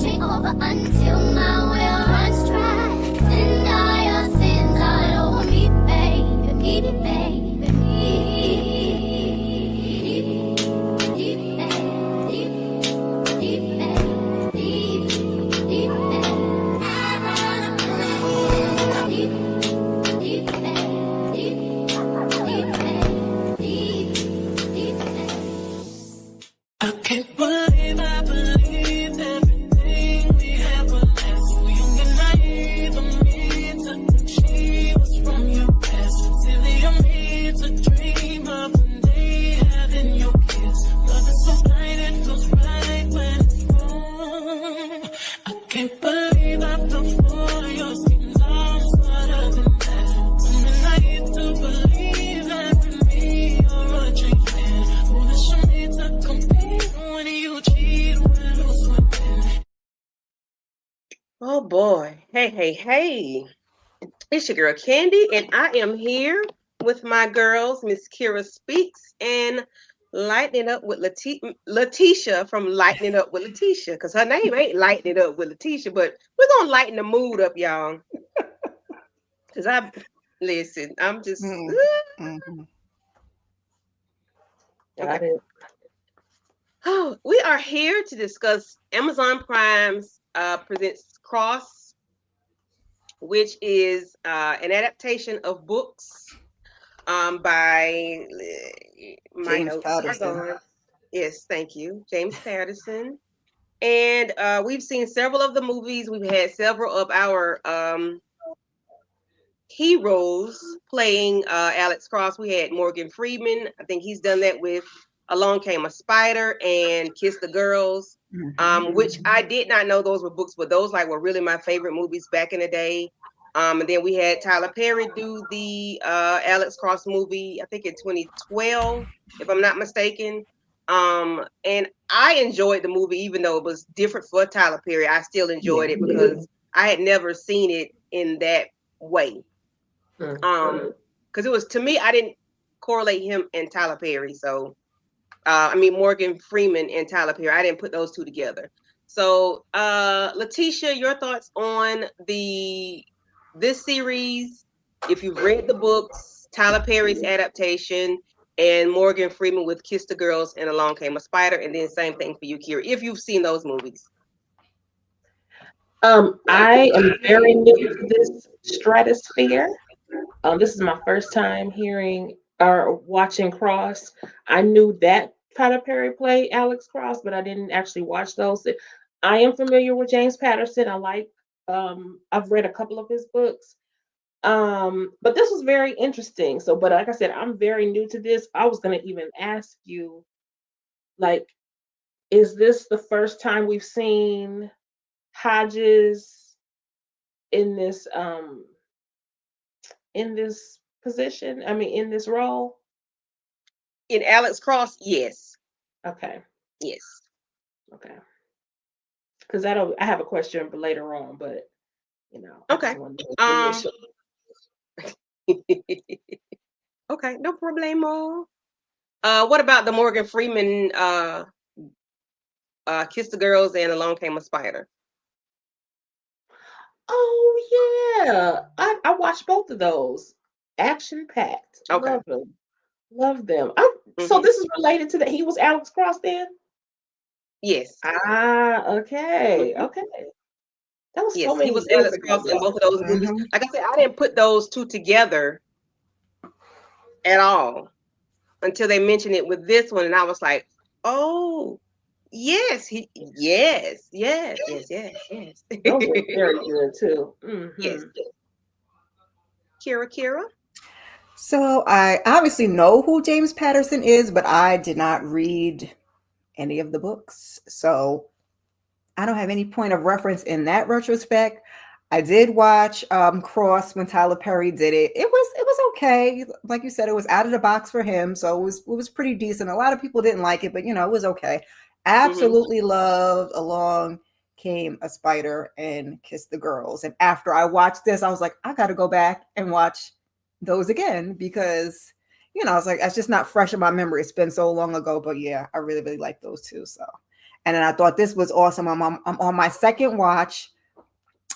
Wash me over until my well runs dry. Send all your sins all over me, baby, baby, I can't believe I believed everything we had was left. So young and naive of me to think she was from your past. Silly of me to dream of one day having your kiss. Love is so blind, it feels right when it's wrong. I can't believe I fell for your schemes. I'm smarter than that. I'm naive to believe that to me you're a changed man. Foolish of me to compete when you cheat when who's winning. Oh boy. Hey. It's your girl Candy, and I am here with my girls, Miss Kira Speaks and Lighting Up with Letitia from Lightening Up with Letitia, because her name ain't Lighting Up with Letitia, but we're gonna lighten the mood up, y'all. Because I'm just Got it. Oh, we are here to discuss Amazon Prime's presents Cross, which is an adaptation of books by my James notes Patterson. are gone. Yes, thank you, James Patterson. And we've seen several of the movies. We've had several of our heroes playing Alex Cross. We had Morgan Freeman. I think he's done that with Along Came a Spider and Kiss the Girls, which I did not know those were books, but those were really my favorite movies back in the day. And then we had Tyler Perry do the Alex Cross movie, I think in 2012, if I'm not mistaken. And I enjoyed the movie, even though it was different for Tyler Perry. I still enjoyed it because I had never seen it in that way. Because it was, to me, I didn't correlate him and Tyler Perry. So, Morgan Freeman and Tyler Perry, I didn't put those two together. So, Letitia, your thoughts on this series? If you've read the books, Tyler Perry's adaptation, and Morgan Freeman with Kiss the Girls and Along Came a Spider, and then same thing for you, Kira, if you've seen those movies. I am very new to this stratosphere. This is my first time hearing or watching Cross. I knew that Tyler Perry played Alex Cross, but I didn't actually watch those. I am familiar with James Patterson. I've read a couple of his books. But this was very interesting. So, but like I said, I'm very new to this. I was gonna even ask you, like, is this the first time we've seen Hodges in this position? I mean, in this role? In Alex Cross, yes. Okay. Yes. Okay. Because I have a question later on, but Okay. Okay, no problemo. What about the Morgan Freeman Kiss the Girls and Along Came a Spider? Oh yeah. I watched both of those. Action packed. Okay. Love them. So this is related to that. He was Alex Cross then? Yes. Okay. Okay. That was so many he was years Alex ago. Cross in both of those movies. Like I said, I didn't put those two together at all until they mentioned it with this one, and I was like, oh, yes, yes. Those were very good too. Yes. Kira. So I obviously know who James Patterson is, but I did not read any of the books. So I don't have any point of reference in that retrospect. I did watch Cross when Tyler Perry did it. It was okay. Like you said, it was out of the box for him, so it was pretty decent. A lot of people didn't like it, but it was okay. Absolutely loved Along Came a Spider and Kiss the Girls. And after I watched this, I was like, I got to go back and watch those again because I was like, that's just not fresh in my memory. It's been so long ago, but yeah, I really, really like those two. So, And then I thought this was awesome. I'm on my second watch,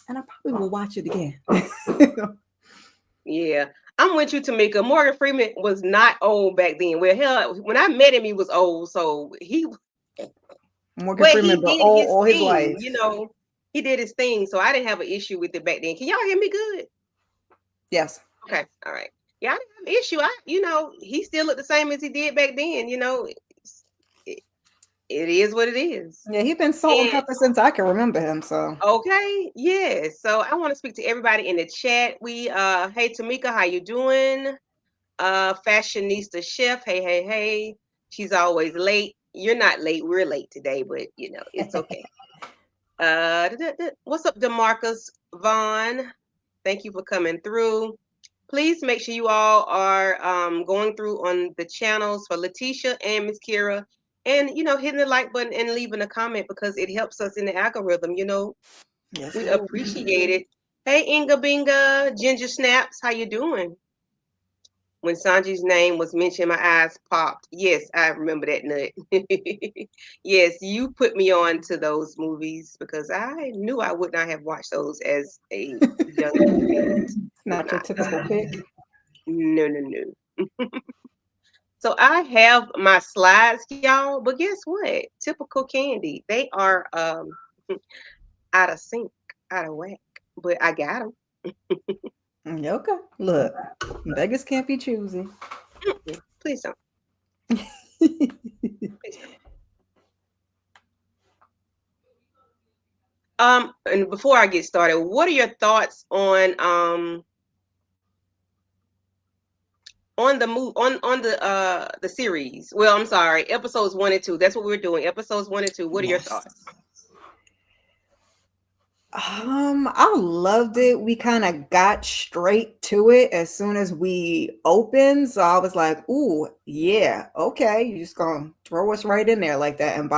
and I probably will watch it again. Yeah. I'm with you, Tamika. Morgan Freeman was not old back then. Well, hell, when I met him, he was old. So Morgan Freeman, he but did his all his thing, life. you know. He did his thing. So I didn't have an issue with it back then. Can y'all hear me good? Yes. Okay. All right. Yeah, I didn't have an issue. He still looked the same as he did back then. It, it is what it is. Yeah, he's been salt and And pepper since I can remember him. So okay, yes. So I want to speak to everybody in the chat. Hey Tamika, how you doing? Fashionista chef, hey. She's always late. You're not late. We're late today, but it's okay. What's up, DeMarcus Vaughn? Thank you for coming through. Please make sure you all are going through on the channels for Letitia and Miss Kira, and hitting the like button and leaving a comment because it helps us in the algorithm. yes, We Lord. appreciate it. Hey, Inga Binga, Ginger Snaps, how you doing? When Sanji's name was mentioned, my eyes popped. Yes, I remember that nut. Yes, you put me on to those movies because I knew I would not have watched those as a young kid. It's not your typical pick. No. So I have my slides, y'all, but guess what? Typical Candy. They are out of sync, out of whack. But I got them. Okay. Look, beggars can't be choosy. Please don't. And before I get started, what are your thoughts on the series? Well, I'm sorry, episodes 1 and 2. That's what we're doing. Episodes 1 and 2. What are your thoughts? I loved it. We kind of got straight to it as soon as we opened. So I was like, ooh, yeah, okay. You're just gonna throw us right in there like that. And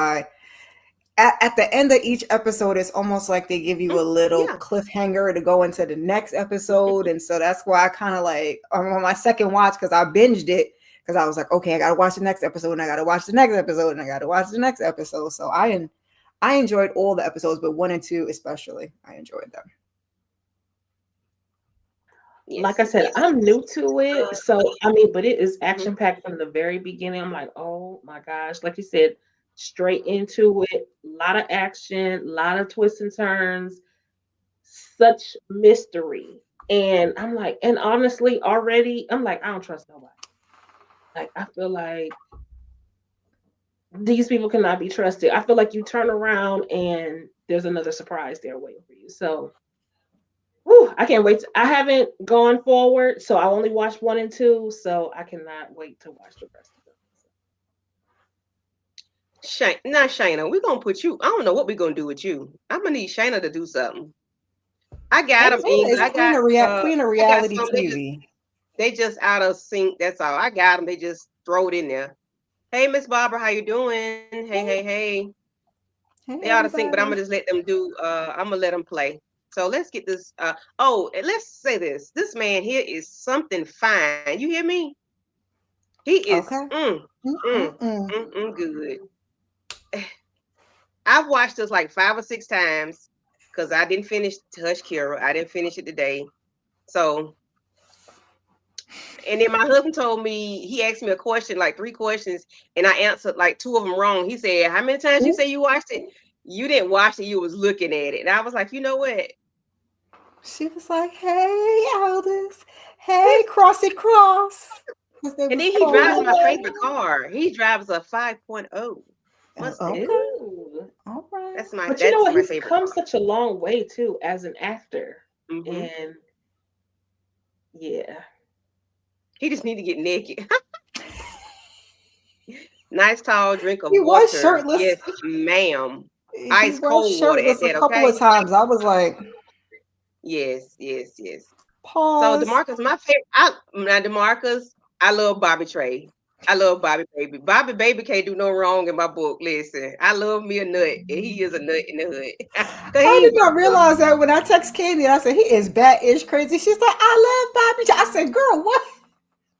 at the end of each episode, it's almost like they give you a little cliffhanger to go into the next episode. And so that's why I kind of I'm on my second watch because I binged it because I was like, okay, I gotta watch the next episode, and I gotta watch the next episode, and I gotta watch the next episode. So I enjoyed all the episodes, but 1 and 2 especially, I enjoyed them. Yes. Like I said, I'm new to it. So, but it is action-packed from the very beginning. I'm like, oh my gosh. Like you said, straight into it. A lot of action, a lot of twists and turns, such mystery. And I'm like, and honestly, already, I'm like, I don't trust nobody. Like, I feel like these people cannot be trusted. I feel like you turn around and there's another surprise there waiting for you. So, I can't wait. I haven't gone forward, so I only watched 1 and 2. So I cannot wait to watch the rest of them. Now, Shayna, we're gonna put you. I don't know what we're gonna do with you. I'm gonna need Shayna to do something. I got them. Queen of reality TV. They just out of sync. That's all. I got them. They just throw it in there. Hey, Miss Barbara, how you doing? Hey. They out of sync, but I'm gonna just let them do. I'm gonna let them play. So let's get this. Let's say this. This man here is something fine. You hear me? He is good. I've watched this like 5 or 6 times because I didn't finish Hush Kira. I didn't finish it today. So, and then my husband told me, he asked me a question, like 3 questions, and I answered like 2 of them wrong. He said, how many times you say you watched it? You didn't watch it, you was looking at it. And I was like, you know what? She was like, hey, Aldis. Hey, Crossy Cross. And then he drives my favorite car. He drives a 5.0. Okay. All right. That's my But you know what? He's favorite come car. such a long way too as an actor. Mm-hmm. And yeah. He just need to get naked. Nice tall drink of He water. was shirtless. Yes, ma'am. He Ice cold water at that, a couple of times. I was like, yes. pause. So DeMarcus, my favorite. DeMarcus, I love Bobby Trey. I love Bobby Baby. Bobby Baby can't do no wrong in my book. Listen, I love me a nut, and he is a nut in the hood. I did not realize that when I text Candy, I said he is bad-ish crazy. She's like, I love Bobby. I said, girl, what?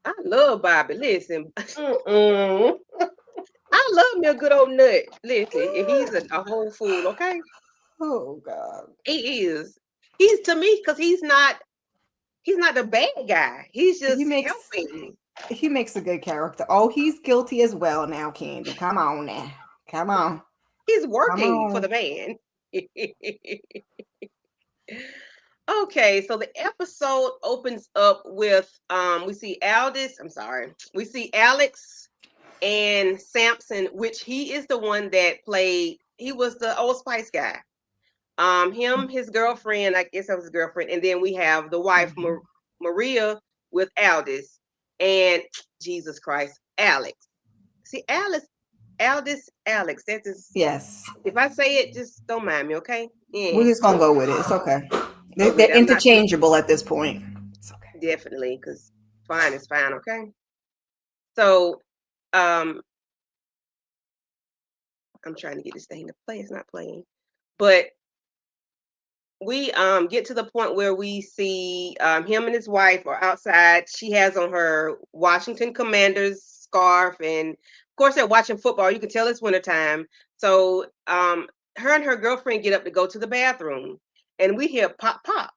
I love Bobby. Listen, I love me a good old nut. Listen, if he's a whole fool, okay, Oh God. he is. He's to me because he's not the bad guy. He's He just makes helping. he makes a good character. Oh, he's guilty as well now, Candy. Come on now. Come on. He's Come working for on. the man. Okay, so the episode opens up with we see Aldis, I'm sorry. We see Alex and Samson, which he is the one that played, he was the Old Spice guy. Him, his girlfriend, I guess that was his girlfriend, and then we have the wife Mhm. Maria with Aldis, and Jesus Christ, Alex. See, Aldis, Alex. That is, Yes. if I say it, just don't mind me, okay? We're Yeah, just gonna go with it. It's okay. go with They're it. I'm not interchangeable at this point. It's okay. definitely because fine is fine, okay? So, um, I'm trying to get this thing to play. It's not playing, but we get to the point where we see him and his wife are outside. She has on her Washington Commanders scarf, and of course they're watching football. You can tell it's wintertime. So her and her girlfriend get up to go to the bathroom, and we hear pop pop,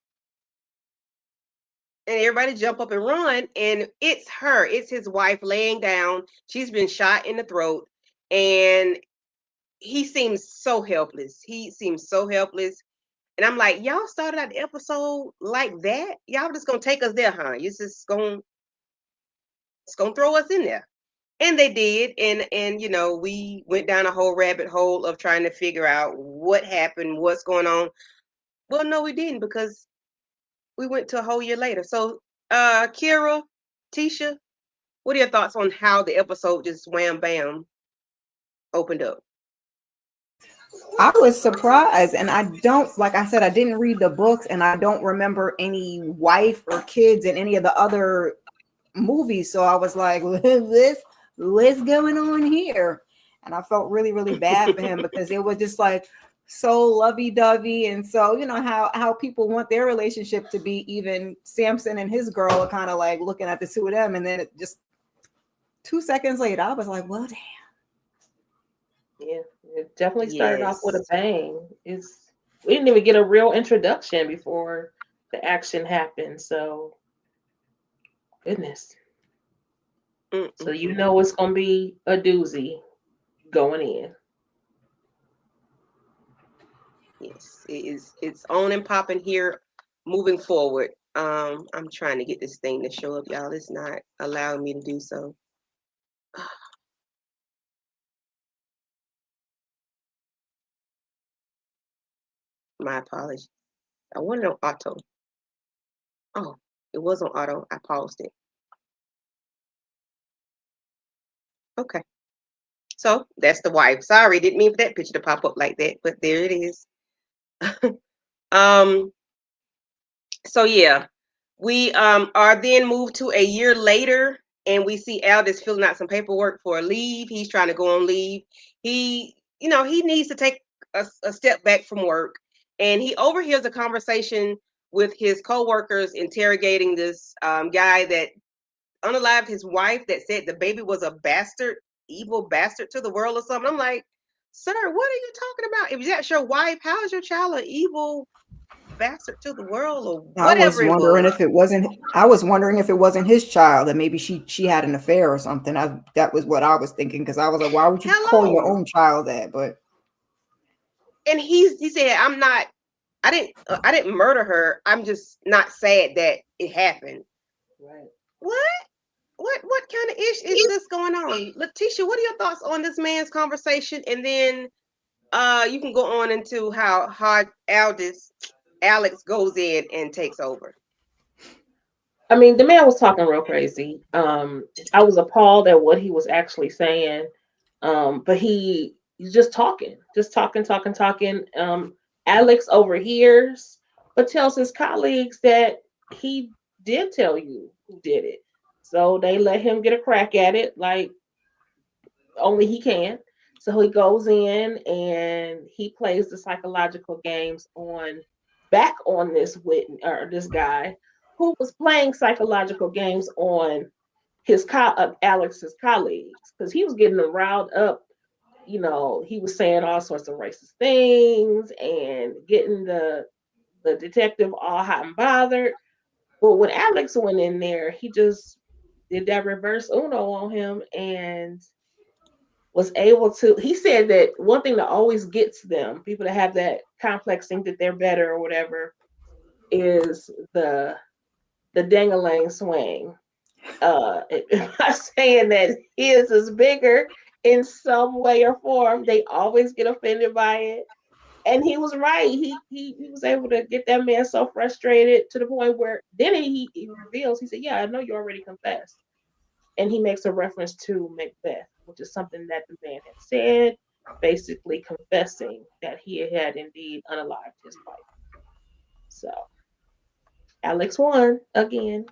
and everybody jump up and run, and it's her. It's his wife laying down. She's been shot in the throat, and he seems so helpless. He seems so helpless. And I'm like, y'all started out the episode like that? Y'all just gonna take us there, huh? It's gonna throw us in there. And they did. And we went down a whole rabbit hole of trying to figure out what happened, what's going on. Well, no, we didn't because we went to a whole year later. So Kira, Tisha, what are your thoughts on how the episode just wham bam opened up? I was surprised, and I don't, like I said, I didn't read the books, and I don't remember any wife or kids in any of the other movies. So I was like, what's going on here? And I felt really, really bad for him because it was just like so lovey-dovey. And so, how people want their relationship to be. Even Samson and his girl are kind of like looking at the two of them, and then it just 2 seconds later, I was like, well, damn. Yeah, it definitely started off with a Yes. bang. We didn't even get a real introduction before the action happened. So goodness. So you Mm-mm-mm. know it's gonna be a doozy going in. Yes, it is. It's on and popping here, moving forward. I'm trying to get this thing to show up, y'all. It's not allowing me to do so. My apologies. I wanted on auto. Oh, it was on auto. I paused it. Okay. So that's the wife. Sorry, didn't mean for that picture to pop up like that, but there it is. um, so yeah, we are then moved to a year later, and we see Aldis filling out some paperwork for a leave. He's trying to go on leave. He needs to take a step back from work, and he overhears a conversation with his coworkers interrogating this guy that unalived his wife, that said the baby was a bastard, evil bastard to the world or something. I'm like, sir, what are you talking about? If that's your wife, how is your child an evil bastard to the world or I whatever was it wondering was? if it wasn't. I was wondering if it wasn't his child, that maybe she had an affair or something. That was what I was thinking, because I was like, why would you call your Hello. own child that? But And he said, I didn't murder her. I'm just not sad that it happened. Right. What? What kind of ish is this going on? Letitia, what are your thoughts on this man's conversation? And then you can go on into how Alex goes in and takes over. I mean, the man was talking real crazy. I was appalled at what he was actually saying. But he's just talking, talking, talking. Alex overhears, but tells his colleagues that he did tell you who did it. So they let him get a crack at it, like only he can. So he goes in and he plays the psychological games on this guy who was playing psychological games on Alex's colleagues, because he was getting them riled up. You know, he was saying all sorts of racist things and getting the detective all hot and bothered. But when Alex went in there, he just did that reverse Uno on him and was able to. He said that one thing that always gets them, people that have that complex, think that they're better or whatever, is the dang-a-lang swing. Am I saying that his is bigger in some way or form? They always get offended by it. And he was right. He was able to get that man so frustrated to the point where then he reveals, he said, yeah, I know you already confessed. And he makes a reference to Macbeth, which is something that the man had said, basically confessing that he had indeed unalived his wife. So Alex won again.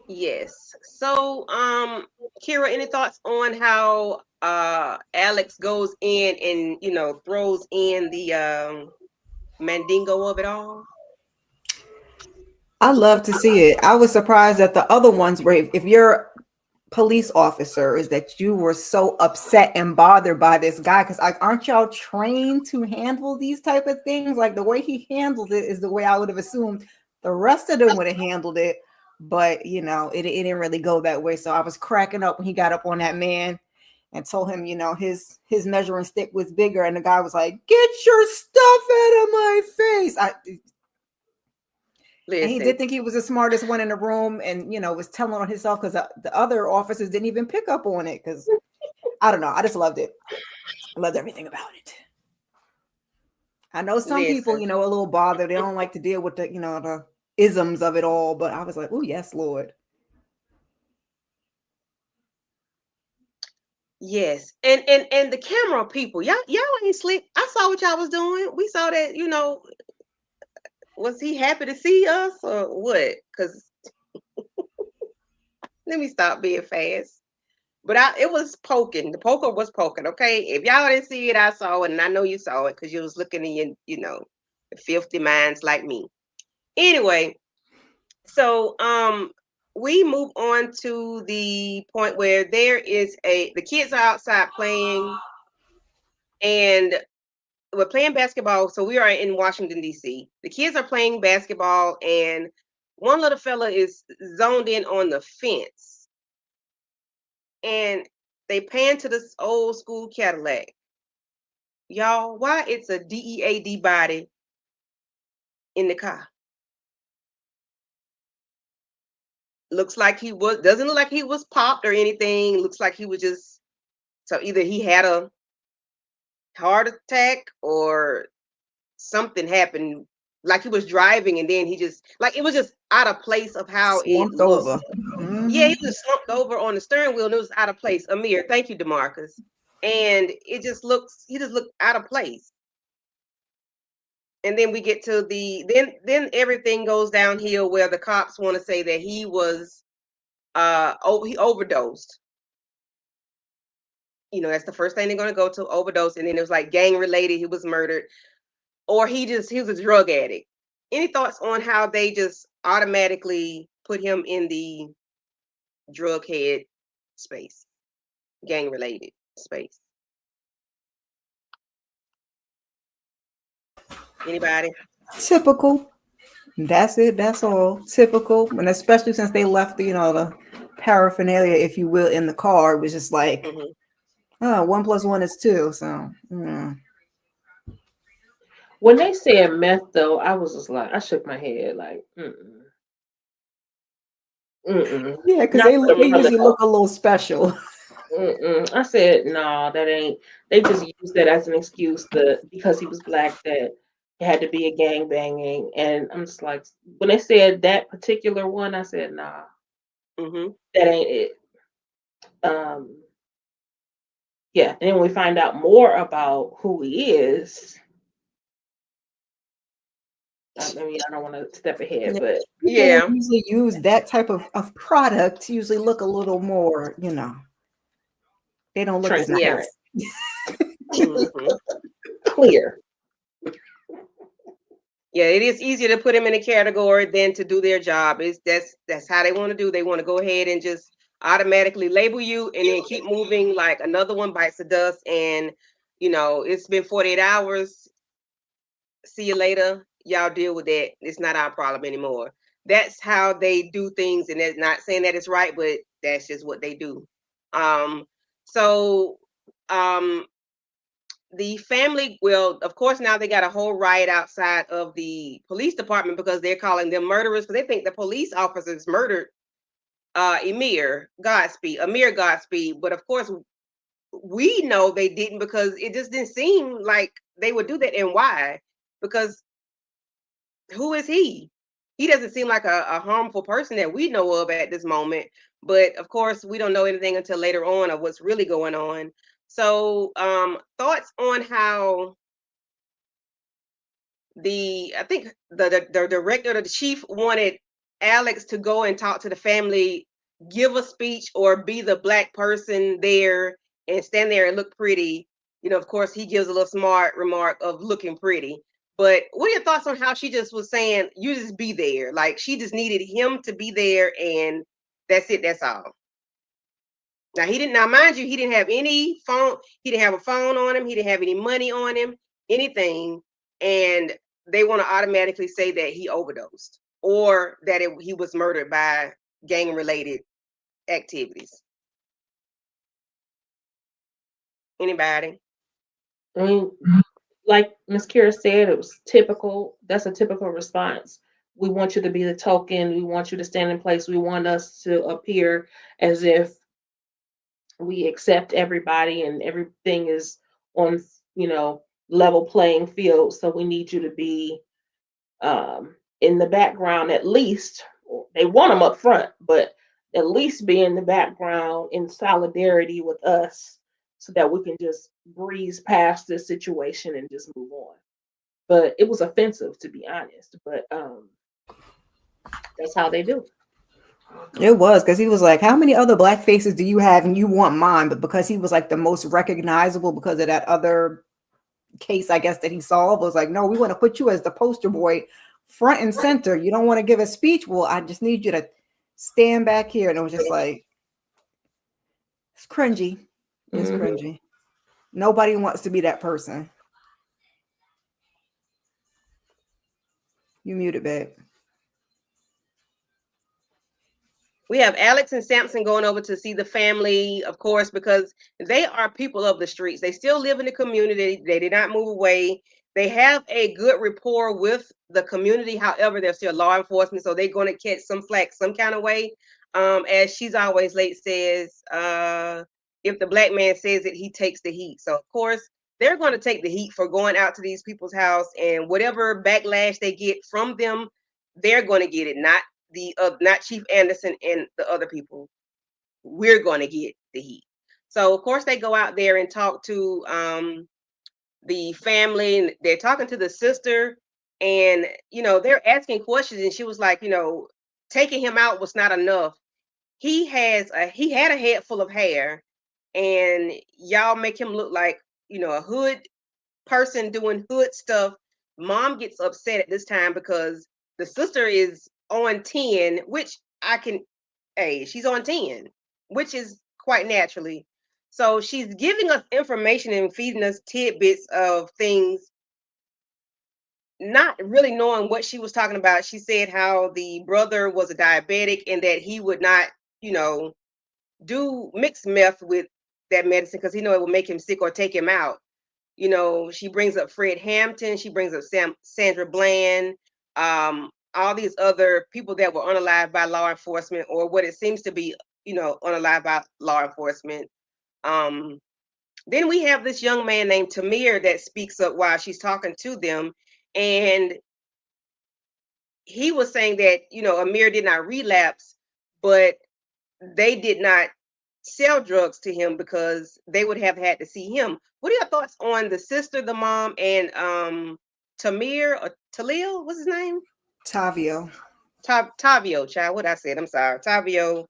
Yes. So, Kira, any thoughts on how Alex goes in and throws in the mandingo of it all? I love to see it. I was surprised that the other ones were, if you're police officer, is that you were so upset and bothered by this guy, because like, aren't y'all trained to handle these type of things? Like the way he handled it is the way I would have assumed the rest of them would have handled it, but it didn't really go that way. So I was cracking up when he got up on that man and told him his measuring stick was bigger, and the guy was like, get your stuff out of my face. And he did think he was the smartest one in the room, and was telling on himself because the other officers didn't even pick up on it. Because I don't know, I just loved it. I loved everything about it. I know some people, a little bothered. They don't like to deal with the isms of it all. But I was like, oh yes, Lord. Yes, and the camera people, y'all ain't slick. I saw what y'all was doing. We saw that. Was he happy to see us or what? Because let me stop being fast. But it was poking. The poker was poking. Okay, if y'all didn't see it, I saw it, and I know you saw it because you was looking in your filthy minds like me. Anyway, so we move on to the point where the kids are outside playing, and we're playing basketball. So we are in Washington, D.C. The kids are playing basketball, and one little fella is zoned in on the fence. And they pan to this old school Cadillac. Y'all, why it's a DEAD body in the car? Doesn't look like he was popped or anything. Looks like he was just, so either he had a heart attack or something happened, like he was driving and then he just, like, it was just out of place of how it Slumped looked. over. Yeah, he was slumped over on the steering wheel and it was out of place. Amir, thank you, DeMarcus. And he just looked out of place. And then we get to then everything goes downhill where the cops want to say that he was he overdosed. That's the first thing they're going to go to, overdose, and then it was like gang related, he was murdered, or he was a drug addict. Any thoughts on how they just automatically put him in the drug head space, gang related space? Anybody? Typical. That's it. That's all. Typical. And especially since they left the paraphernalia, if you will, in the car, it was just like, 1 + 1 is 2. So When they said meth, though, I was just like, I shook my head, like, yeah, because they usually look a little special. I said, no, that ain't. They just used that as an excuse because he was black, that it had to be a gang banging. And I'm just like, when they said that particular one, I said, nah, that ain't it. Yeah. And then when we find out more about who he is, I mean, I don't want to step ahead, but people who usually use that type of product usually look a little more, they don't look as transparent. nice. Clear. Yeah, it is easier to put them in a category than to do their job. Is that's how they want to do. They want to go ahead and just automatically label you and then keep moving like another one bites the dust. And it's been 48 hours. See you later. Y'all deal with that. It's not our problem anymore. That's how they do things, and they're not saying that it's right, but that's just what they do. Um, so um the family, well, of course, now they got a whole riot outside of the police department because they're calling them murderers because they think the police officers murdered Amir Godspeed. But of course, we know they didn't because it just didn't seem like they would do that. And why? Because who is he? He doesn't seem like a harmful person that we know of at this moment. But of course, we don't know anything until later on of what's really going on. So, thoughts on how I think the director, the chief wanted Alex to go and talk to the family, give a speech, or be the black person there and stand there and look pretty. Of course, he gives a little smart remark of looking pretty. But what are your thoughts on how she just was saying, you just be there? Like she just needed him to be there and that's it, that's all. Now he didn't. Now, mind you, he didn't have any phone. He didn't have a phone on him. He didn't have any money on him. Anything, and they want to automatically say that he overdosed or that he was murdered by gang-related activities. Anybody? I mean, like Miss Kira said, it was typical. That's a typical response. We want you to be the token. We want you to stand in place. We want us to appear as if we accept everybody and everything is on, level playing field. So we need you to be in the background at least. They want them up front, but at least be in the background in solidarity with us so that we can just breeze past this situation and just move on. But it was offensive, to be honest. But that's how they do. It was because he was like, "How many other black faces do you have, and you want mine?" But because he was like the most recognizable because of that other case, I guess that he solved, was like, "No, we want to put you as the poster boy, front and center. You don't want to give a speech. Well, I just need you to stand back here." And it was just like, it's cringy. It's cringy. Nobody wants to be that person. You muted, babe. We have Alex and Samson going over to see the family, of course, because they are people of the streets. They still live in the community. They did not move away. They have a good rapport with the community. However, they're still law enforcement, so they're going to catch some flack some kind of way. As She's Always Late says, if the black man says it, he takes the heat. So, of course, they're going to take the heat for going out to these people's house, and whatever backlash they get from them, they're going to get it. Not Chief Anderson and the other people. We're going to get the heat. So of course they go out there and talk to the family, and they're talking to the sister, and they're asking questions, and she was like, taking him out was not enough. He had a head full of hair, and y'all make him look like a hood person doing hood stuff. Mom gets upset at this time because the sister is on 10, which she's on 10, which is quite naturally. So she's giving us information and feeding us tidbits of things, not really knowing what she was talking about. She said how the brother was a diabetic and that he would not, do mixed meth with that medicine because it would make him sick or take him out. She brings up Fred Hampton, she brings up Sandra Bland, all these other people that were unalived by law enforcement, or what it seems to be, unalived by law enforcement. Then we have this young man named Tamir that speaks up while she's talking to them, and he was saying that Amir did not relapse, but they did not sell drugs to him because they would have had to see him. What are your thoughts on the sister, the mom, and Tamir or Talil? What's his name? Tavio. Tavio, child. What I said? I'm sorry, Tavio.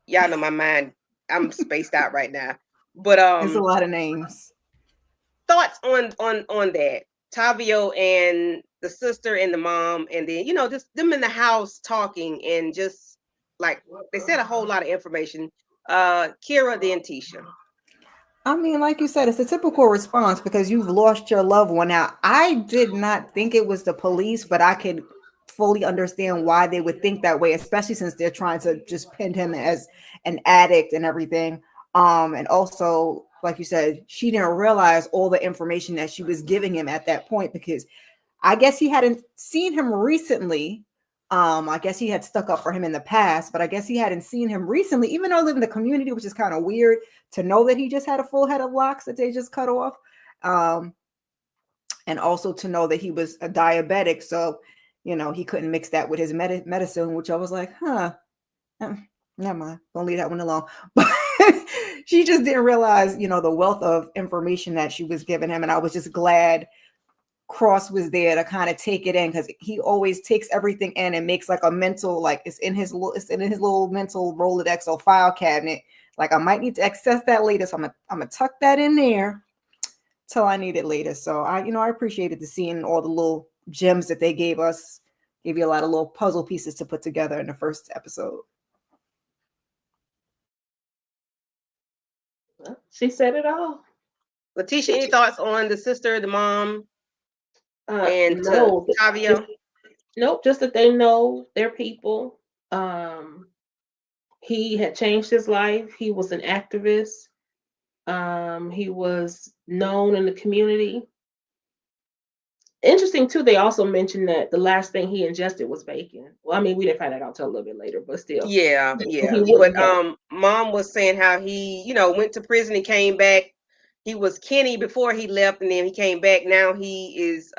Y'all know my mind. I'm spaced out right now. But There's a lot of names. thoughts on that, Tavio and the sister and the mom, and then just them in the house talking, and just like they said a whole lot of information. Kira, then Tisha. I mean, like you said, it's a typical response because you've lost your loved one. Now, I did not think it was the police, but I could fully understand why they would think that way, especially since they're trying to just pin him as an addict and everything. And also, like you said, she didn't realize all the information that she was giving him at that point because I guess he hadn't seen him recently. I guess he had stuck up for him in the past, but I guess he hadn't seen him recently, even though I live in the community, which is kind of weird to know that he just had a full head of locks that they just cut off. And also to know that he was a diabetic. So, he couldn't mix that with his medicine, which I was like, never mind. Don't leave that one alone. But she just didn't realize, the wealth of information that she was giving him. And I was just glad Cross was there to kind of take it in, because he always takes everything in and makes like a mental, like it's in his little mental Rolodex or file cabinet. Like I might need to access that later, so I'm gonna tuck that in there till I need it later. So I appreciated the seeing all the little gems that they gave us. Gave you a lot of little puzzle pieces to put together in the first episode. She said it all. Letitia, any thoughts on the sister, the mom, and no, Tavio? Nope, just that they know their people. He had changed his life. He was an activist. He was known in the community. Interesting too, they also mentioned that the last thing he ingested was bacon. Well, I mean, we didn't find that out till a little bit later, but still. Yeah. But mom was saying how he, went to prison and came back. He was Kenny before he left, and then he came back. Now he is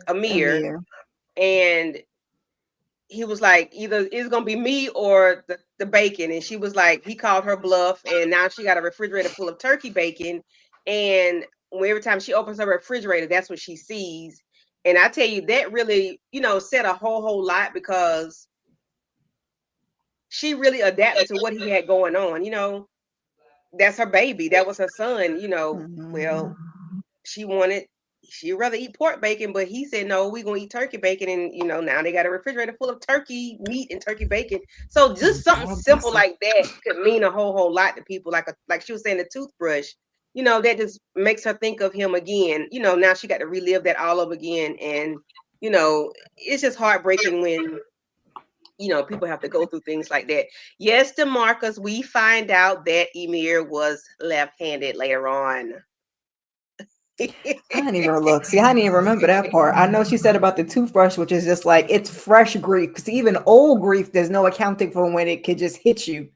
Amir. And he was like, either it's gonna be me or the bacon. And she was like, he called her bluff, and now she got a refrigerator full of turkey bacon. And every time she opens her refrigerator, that's what she sees. And I tell you, that really, said a whole lot, because she really adapted to what he had going on. That's her baby. That was her son. Well, she'd rather eat pork bacon, but he said, no, we're going to eat turkey bacon. And, now they got a refrigerator full of turkey meat and turkey bacon. So just something simple like that could mean a whole lot to people. Like she was saying, the toothbrush, that just makes her think of him again. Now she got to relive that all over again. And, it's just heartbreaking when, people have to go through things like that. Yes, DeMarcus, we find out that Emir was left-handed later on. I didn't even look. See, I didn't even remember that part. I know she said about the toothbrush, which is just like, it's fresh grief. Because even old grief, there's no accounting for when it could just hit you.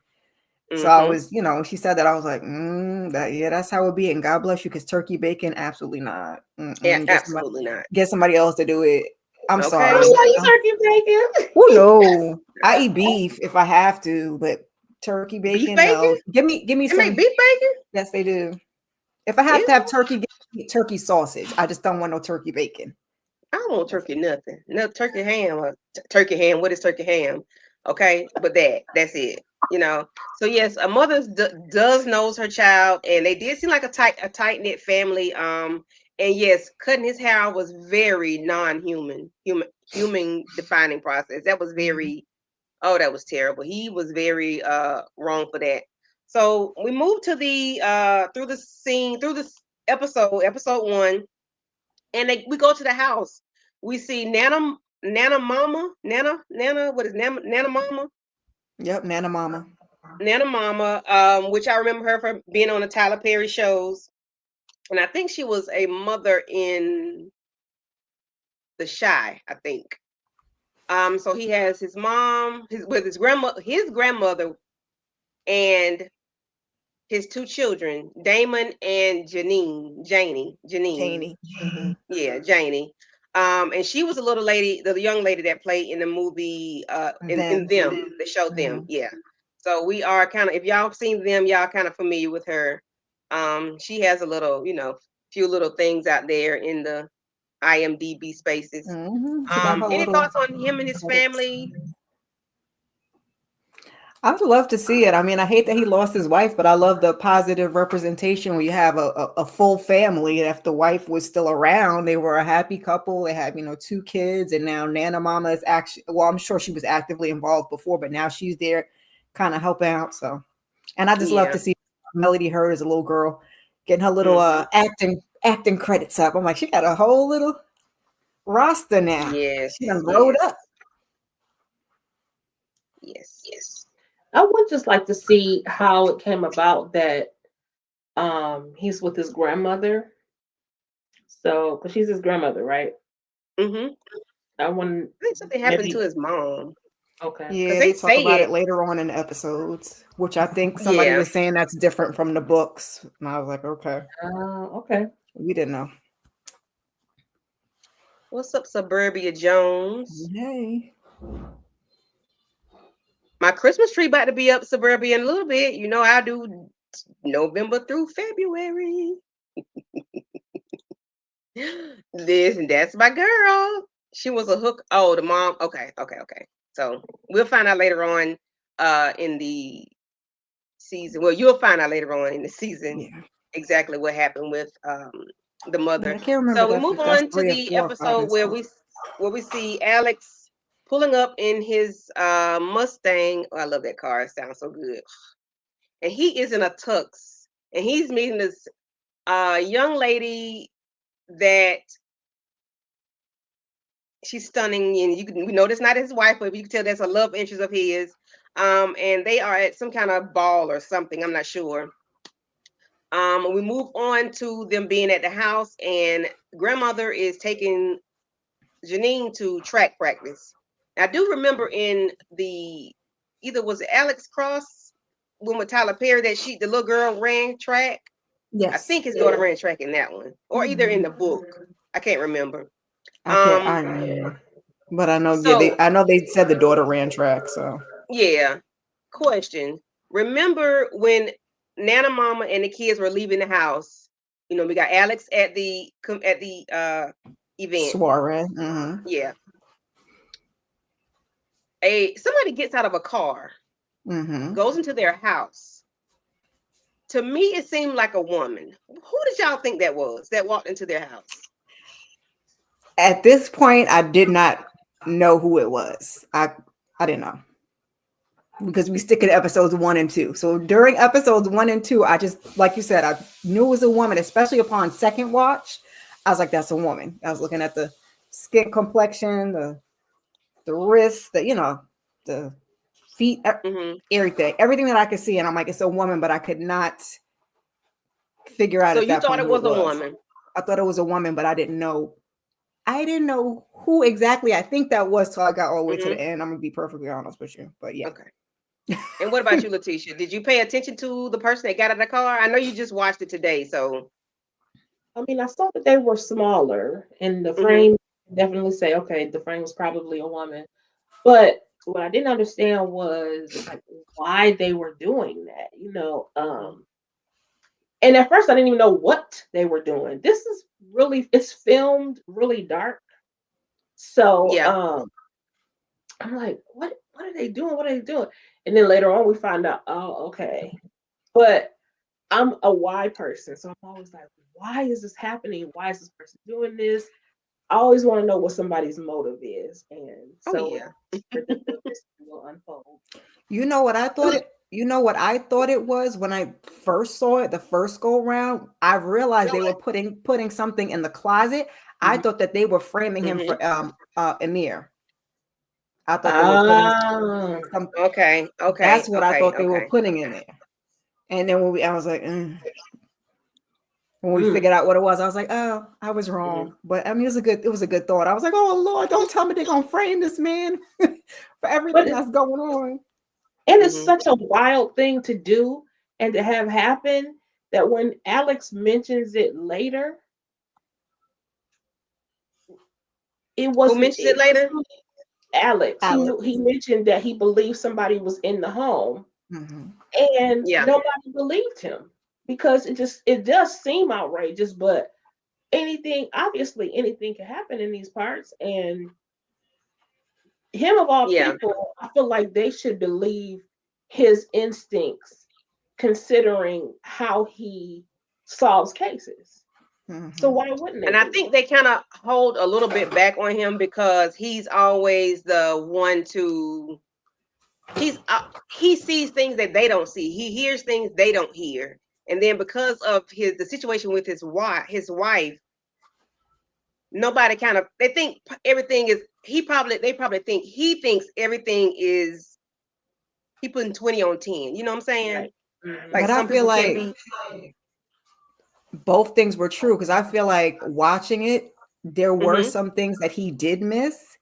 So I was, she said that, I was like, that's how it be. And God bless you, because turkey bacon, absolutely not. Yeah, absolutely not. Get somebody else to do it. I'm sorry. I like turkey bacon. Oh no, I eat beef if I have to, but turkey bacon, beef bacon? No. Give me some beef bacon. Yes, they do. If I have to have turkey, give me turkey sausage. I just don't want no turkey bacon. I don't want turkey nothing. No turkey ham or turkey ham. What is turkey ham? Okay, but that's it. So yes, a mother does knows her child, and they did seem like a tight knit family. And yes, cutting his hair was very non-human, human defining process. That was very, that was terrible. He was very wrong for that. So we move to the through this episode 1, and we go to the house. We see Nana Mama. What is Nana Mama? Yep, Nana Mama, which I remember her from being on the Tyler Perry shows. And I think she was a mother in The Chi, I think. So he has his mom, his grandmother, and his 2 children, Damon and Janie. Mm-hmm. Yeah, Janie. And she was a little lady, the young lady that played in the movie in them, the show Them. Yeah. So we are kind of, if y'all seen Them, y'all kind of familiar with her. She has a little, few little things out there in the IMDb spaces. Mm-hmm. Any thoughts on him and his family? I would love to see it. I mean, I hate that he lost his wife, but I love the positive representation when you have a full family. If the wife was still around, they were a happy couple. They had, 2 kids, and now Nana Mama is actually, well, I'm sure she was actively involved before, but now she's there kind of helping out. So, and I just love Yeah. to see Melody Hurd as a little girl getting her little acting credits up. I'm like, she got a whole little roster now. Yes. She done rolled Yes. up. Yes. Yes. I would just like to see how it came about that he's with his grandmother. So, because she's his grandmother, right? Mm-hmm. I want I think something happened to maybe his mom okay. because Yeah, they they talk say about it. it later on in the episodes, which I think somebody Yeah. was saying that's different from the books. And I was like, okay, Okay. we didn't know. What's up, Suburbia Jones? Hey. My Christmas tree about to be up, Suburbia, in a little bit. You know, I do November through February. That's my girl. She was a hook. Oh, the mom. Okay. So we'll find out later on in the season. Well, you'll find out later on in the season Yeah. exactly what happened with the Yeah, mother. I can't remember So we move if that's on to 3 or the 4 or 5 episode and 6. where we see Alex pulling up in his Mustang. Oh, I love that car. It sounds so good. And he is in a tux, and he's meeting this young lady that she's stunning, and we know that's not his wife, but you can tell that's a love interest of his. And they are at some kind of ball or something. I'm not sure. We move on to them being at the house, and grandmother is taking Janine to track practice. I do remember in the either was it Alex Cross when with Tyler Perry that the little girl ran track. I Yes. think his daughter ran track in that one, or either in the book. I can't remember. I can't. I don't know. But I know. Yeah, So I know they said the daughter ran track. So yeah. Question. Remember when Nana Mama and the kids were leaving the house? You know, we got Alex at the event. soiree. Mm-hmm. Yeah. Somebody gets out of a car, Mm-hmm. goes into their house. To me, it seemed like a woman. Who did y'all think that was that walked into their house? At this point, I did not know who it was. I didn't know, because we stick in episodes 1 and 2. So during episodes 1 and 2, I just, like you said, I knew it was a woman, especially upon second watch. I was like, that's a woman. I was looking at the skin complexion, the wrists, the feet, Mm-hmm. everything that I could see. And I'm like, it's a woman, but I could not figure out So at you that thought point it who it was a was. woman? I thought it was a woman, but I didn't know. I didn't know who exactly I think that was till I got all the way to the end. I'm gonna be perfectly honest with you. But yeah. Okay. And what about you, Letitia? Did you pay attention to the person that got out of the car? I know you just watched it today, so. I mean, I saw that they were smaller, and the frame definitely say, okay, the frame was probably a woman. But what I didn't understand was like why they were doing that, And at first, I didn't even know what they were doing. It's filmed really dark. So Yeah. I'm like, what are they doing? What are they doing? And then later on we find out, oh, okay. But I'm a why person. So I'm always like, why is this happening? Why is this person doing this? I always want to know what somebody's motive is. And so Yeah. this will unfold. You know what I thought it was when I first saw it the first go around. I realized they were putting something in the closet. I thought that they were framing him for Amir. I thought they were putting something. Okay. That's what I thought they were putting in there. And then I was like, when we figured out what it was, I was like, oh, I was wrong. But I mean, it was a good thought. I was like, oh Lord, don't tell me they're gonna frame this man for everything that's going on. And it's such a wild thing to do and to have happen that when Alex mentions it later, it Who wasn't mentions it later? Alex. Alex. He mentioned that he believed somebody was in the home, and Yeah. nobody believed him because it does seem outrageous, but obviously anything can happen in these parts, and him of all Yeah. people, I feel like they should believe his instincts, considering how he solves cases. So Mhm. why wouldn't they? And I do think it? they kind of hold a little bit back on him because he's always the one to he sees things that they don't see. He hears things they don't hear. And then because of the situation with his wife, nobody kind of they think everything is they probably think he thinks everything is he putting 20 on 10. You know what I'm saying? Right. Mhm. Like But I some feel people can like be. both things were true because I feel like watching it, there were Mm-hmm. some things that he did miss,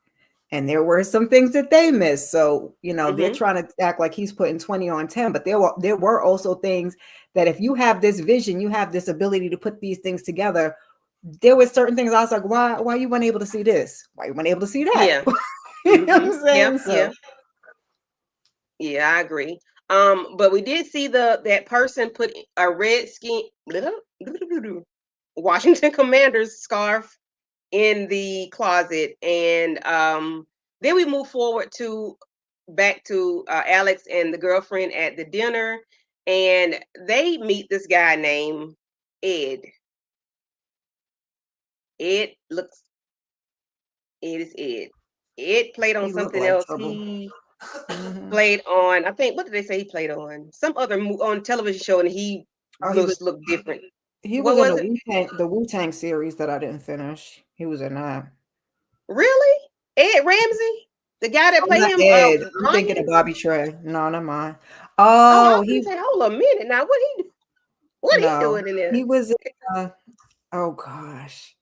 and there were some things that they missed. So, they're Mm-hmm. trying to act like he's putting 20 on 10, but there were also things that if you have this vision, you have this ability to put these things together. There were certain things I was like, why you weren't able to see this? Why you weren't able to see that? Yeah. You know what Mm-hmm. I'm Yep. saying? So Yeah, I agree. But we did see that person put a red skin Washington Commanders scarf in the closet, and then we move forward to back to Alex and the girlfriend at the dinner, and they meet this guy named Ed. Ed looks Ed is Ed. Ed played on he looked something like else. trouble. He Mhm. played on, I think, what did they say he played on? Some other on television show, and he Oh, looked different. he What was in was it? The Wu-Tang series that I didn't finish. He was in that. Really? Ed Ramsey, the guy that Oh, played not him, Ed. I'm thinking of Onion. Bobby Trey. No, not mine. Oh, I Oh, was gonna say, hold a minute now. What he no, doing in there? he was in, oh gosh,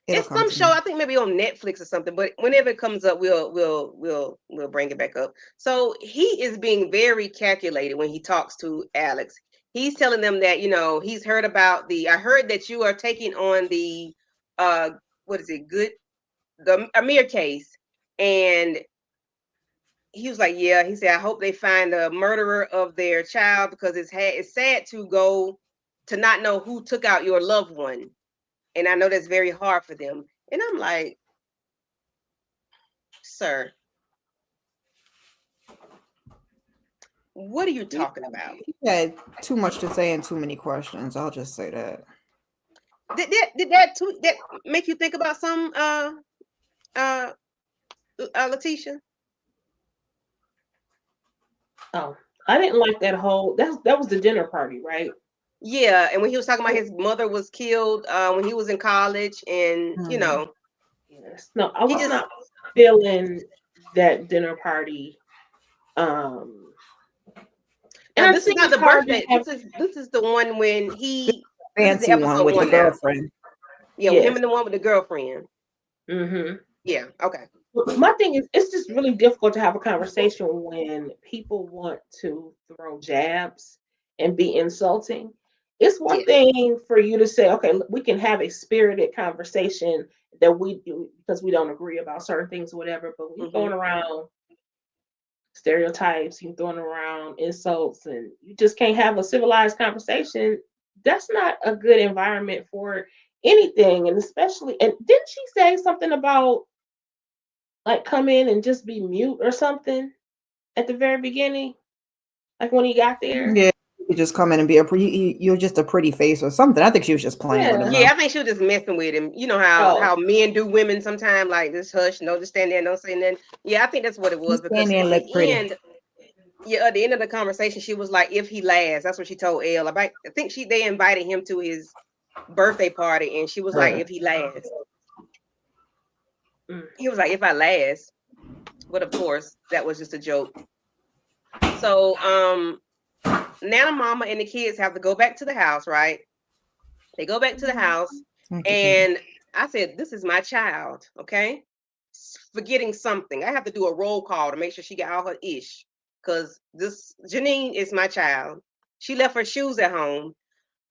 it'll It's come some to show, me. I think maybe on Netflix or something. But whenever it comes up, we'll bring it back up. So he is being very calculated when he talks to Alex. He's telling them that he's heard about I heard that you are taking on the uh what is it the Amir case, and he was like, yeah. He said, I hope they find the murderer of their child because it's sad to not know who took out your loved one, and I know that's very hard for them. And I'm like, sir, what are you He, talking about? he had too much to say and too many questions. I'll just say that. Did that make you think about some uh Letitia? Oh, I didn't like that whole. That was the dinner party, right? Yeah, and when he was talking about his mother was killed when he was in college, and Mhm. Yes. No, I he was just not feeling that dinner party. Um, and now I this is think not it's the hard to birthday. have. This is the one when this is the Fancy one episode with the one now. girlfriend. Yeah, with him Yes. and the one with the girlfriend. Mm-hmm. Yeah, okay. My thing is, it's just really difficult to have a conversation when people want to throw jabs and be insulting. It's one Yes. thing for you to say, okay, we can have a spirited conversation that we do because we don't agree about certain things or whatever, but when you're Hmm. going around stereotypes, you're throwing around insults, and you just can't have a civilized conversation, that's not a good environment for anything. And especially, and didn't she say something about like come in and just be mute or something at the very beginning, like when he got there? Yeah, you could just come in and be you're just a pretty face or something. I think she was just playing with him Yeah. though. Yeah, I think she was just messing with him. You know how Oh, men do women sometimes, like this hush, no, just stand there, don't say nothing. Yeah, I think that's what it was He's because standing there and look pretty. at the end of the conversation, she was like, "If he lasts," that's what she told Elle. I think they invited him to his birthday party, and she was like, Right. "If he lasts," mm, he was like, "If I last," but of course that was just a joke. So Nana Mama and the kids have to go back to the house, right? They go back to the house, Thank you, baby. and I said, "This is my child, okay?" Forgetting something. I have to do a roll call to make sure she got all her ish. Because this Janine is my child. She left her shoes at home.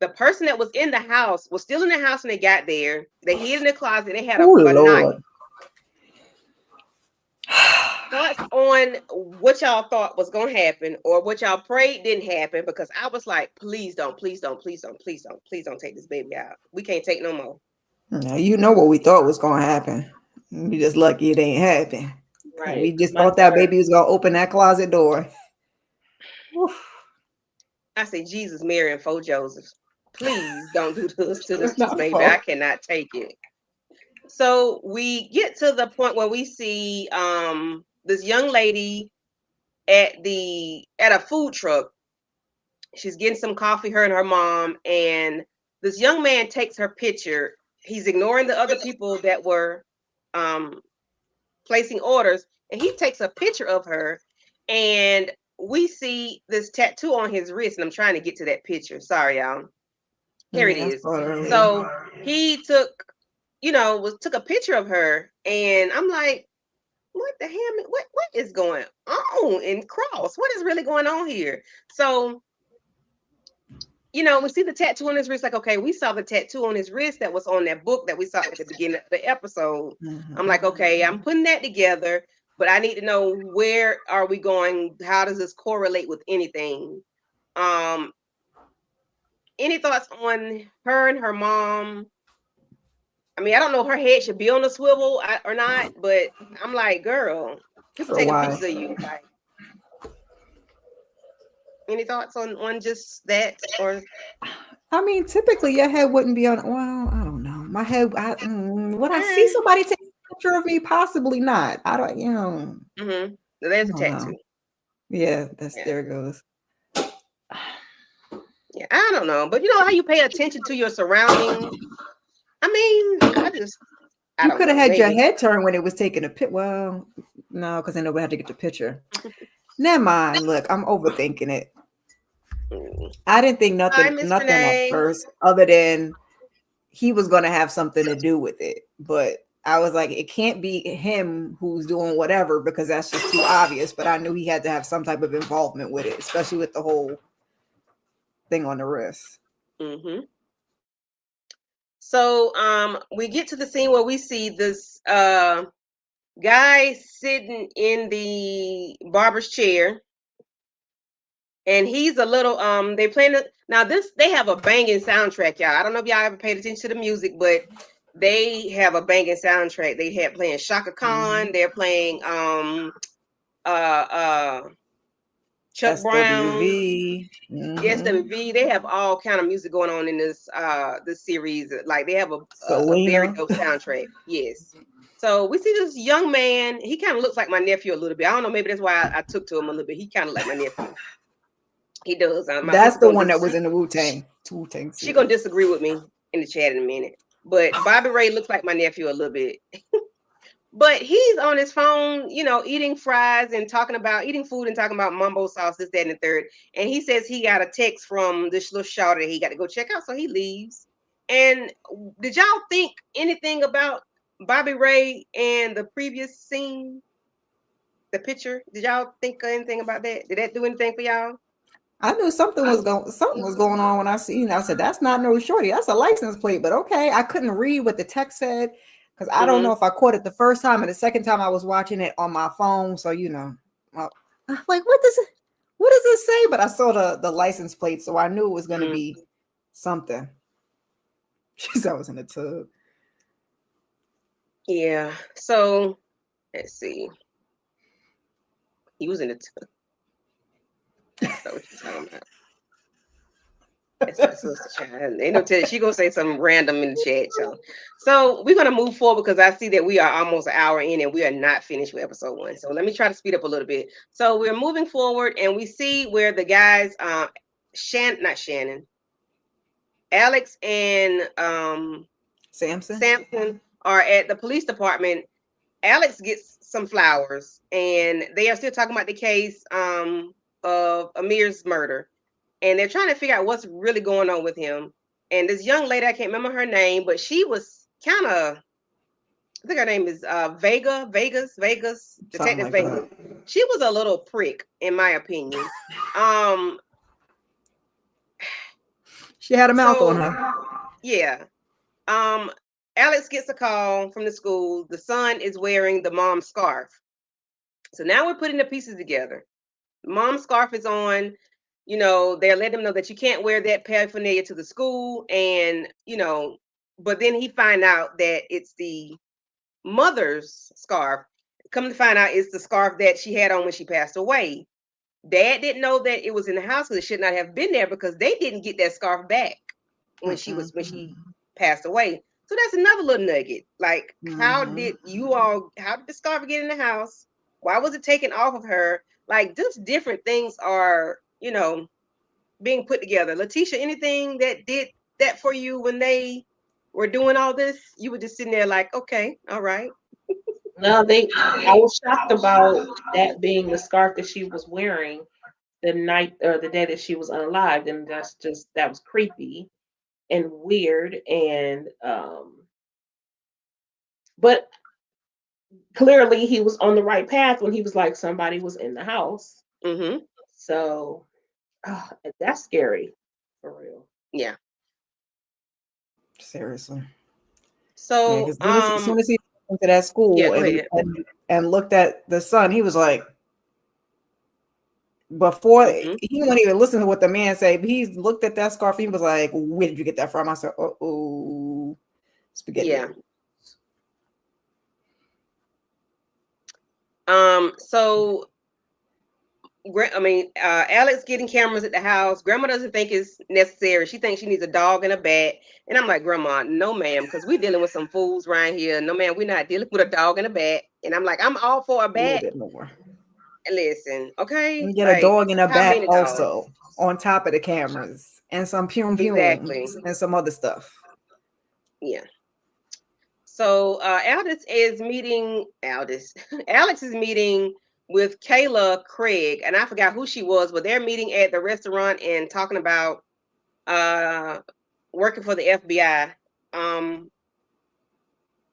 The person that was in the house was still in the house when they got there. They hid in the closet. They had Oh a knife. Lord. Thoughts on what y'all thought was gonna happen or what y'all prayed didn't happen, because I was like, please don't, please don't, please don't, please don't, please don't take this baby out. We can't take no more. Now, you know what we thought was gonna happen. We just lucky it ain't happen. 'Cause right. we just My thought that daughter, baby was gonna open that closet door. Oof. I say, Jesus, Mary, and 4 Josephs. Please don't do this to this Not baby. four. I cannot take it. So we get to the point where we see this young lady at a food truck. She's getting some coffee, her and her mom, and this young man takes her picture. He's ignoring the other people that were placing orders, and he takes a picture of her, and we see this tattoo on his wrist, and I'm trying to get to that picture. Sorry, y'all. Here it Yeah, I is. saw it earlier. So he took a picture of her, and I'm like, what the hell? What is going on in Cross? What is really going on here? So, we see the tattoo on his wrist. Like, okay, we saw the tattoo on his wrist that was on that book that we saw at the beginning of the episode. I'm like, okay, I'm putting that together, but I need to know, where are we going? How does this correlate with anything? Any thoughts on her and her mom? I mean, I don't know if her head should be on a swivel or not, but I'm like, girl, people So taking why? pictures of you. Like, any thoughts on just that? Or I mean, typically your head wouldn't be on. Well, I don't know. My head. Would I see somebody take a picture of me? Possibly not. I don't. mm-hmm. There's a I don't tattoo. know. Yeah, Yeah. there it goes. Yeah, I don't know, but you know how you pay attention to your surroundings. I mean, I You don't could have know, had your maybe. head turned when it was taking a pic. Well, no, because I know we had to get the picture. Never mind. Look, I'm overthinking it. Mm. I didn't think Hi, nothing Miss at Renee. first, other than he was going to have something to do with it. But I was like, it can't be him who's doing whatever, because that's just too obvious. But I knew he had to have some type of involvement with it, especially with the whole thing on the wrist. Mm-hmm. So we get to the scene where we see this guy sitting in the barber's chair, and he's a little they playing it now. They have a banging soundtrack, y'all. I don't know if y'all ever paid attention to the music, but they have a banging soundtrack. They had playing Shaka Khan, they're playing Chuck Brown, SWV. SWV. They have all kind of music going on in this series. Like, they have a very Selena. dope soundtrack. Yes. So we see this young man. He kind of looks like my nephew a little bit. I don't know, maybe that's why I took to him a little bit. He kind of like my nephew. He does. My That's sister the gonna one that was in the Wu-Tang. She gonna disagree with me in the chat in a minute. But Bobby Ray looks like my nephew a little bit. But he's on his phone, eating fries and eating food and talking about mumbo sauce, this, that, and the third. And he says he got a text from this little shawty that he got to go check out, so he leaves. And did y'all think anything about Bobby Ray and the previous scene, the picture? Did y'all think anything about that? Did that do anything for y'all? I knew something was going on when I seen it. I said, that's not no shorty. That's a license plate. But okay, I couldn't read what the text said, because I don't know if I caught it the first time, and the second time I was watching it on my phone. So I'm like, what does it say? But I saw the license plate, so I knew it was going to be something. She said I was in the tub. Yeah. So let's see. He was in the tub. That's what you're talking about. That's my sister, child. Ain't no tell she gonna say something random in the chat, y'all. So we're gonna move forward, because I see that we are almost an hour in and we are not finished with episode 1. So let me try to speed up a little bit. So we're moving forward, and we see where the guys, Alex and Samson are at the police department. Alex gets some flowers, and they are still talking about the case of Amir's murder. And they're trying to figure out what's really going on with him. And this young lady, I can't remember her name, but she was kind of, I think her name is Vegas, Detective Vegas. She was a little prick, in my opinion. She had a mouth on her. Yeah. Alex gets a call from the school. The son is wearing the mom's scarf. So now we're putting the pieces together. The mom's scarf is on. They're letting him know that you can't wear that paraphernalia to the school. And, but then he find out that it's the mother's scarf. Come to find out, it's the scarf that she had on when she passed away. Dad didn't know that it was in the house because it should not have been there because they didn't get that scarf back when she passed away. So that's another little nugget. Like, how did the scarf get in the house? Why was it taken off of her? Like, just different things are, being put together. Letitia, anything that did that for you when they were doing all this? You were just sitting there like, okay, all right. No, I was shocked about that being the scarf that she was wearing the night or the day that she was unalived, and that was creepy and weird, and but clearly he was on the right path when he was like somebody was in the house. Mm-hmm. So that's scary for real. Yeah. Seriously. So as soon as he went to that school and looked at the son, he was like, before he wouldn't even listen to what the man said, but he looked at that scarf. He was like, "Where did you get that from?" I said, "Oh, spaghetti." Yeah. So, Alex getting cameras at the house. Grandma doesn't think it's necessary. She thinks she needs a dog and a bat. And I'm like, Grandma, no, ma'am, because we're dealing with some fools right here. No, ma'am, we're not dealing with a dog and a bat. And I'm like, I'm all for a bat. A little bit more. Listen, okay. We get a dog and a bat also on top of the cameras, and some and some other stuff. Yeah. So Alex is meeting with Kayla Craig, and I forgot who she was, but they're meeting at the restaurant and talking about working for the FBI.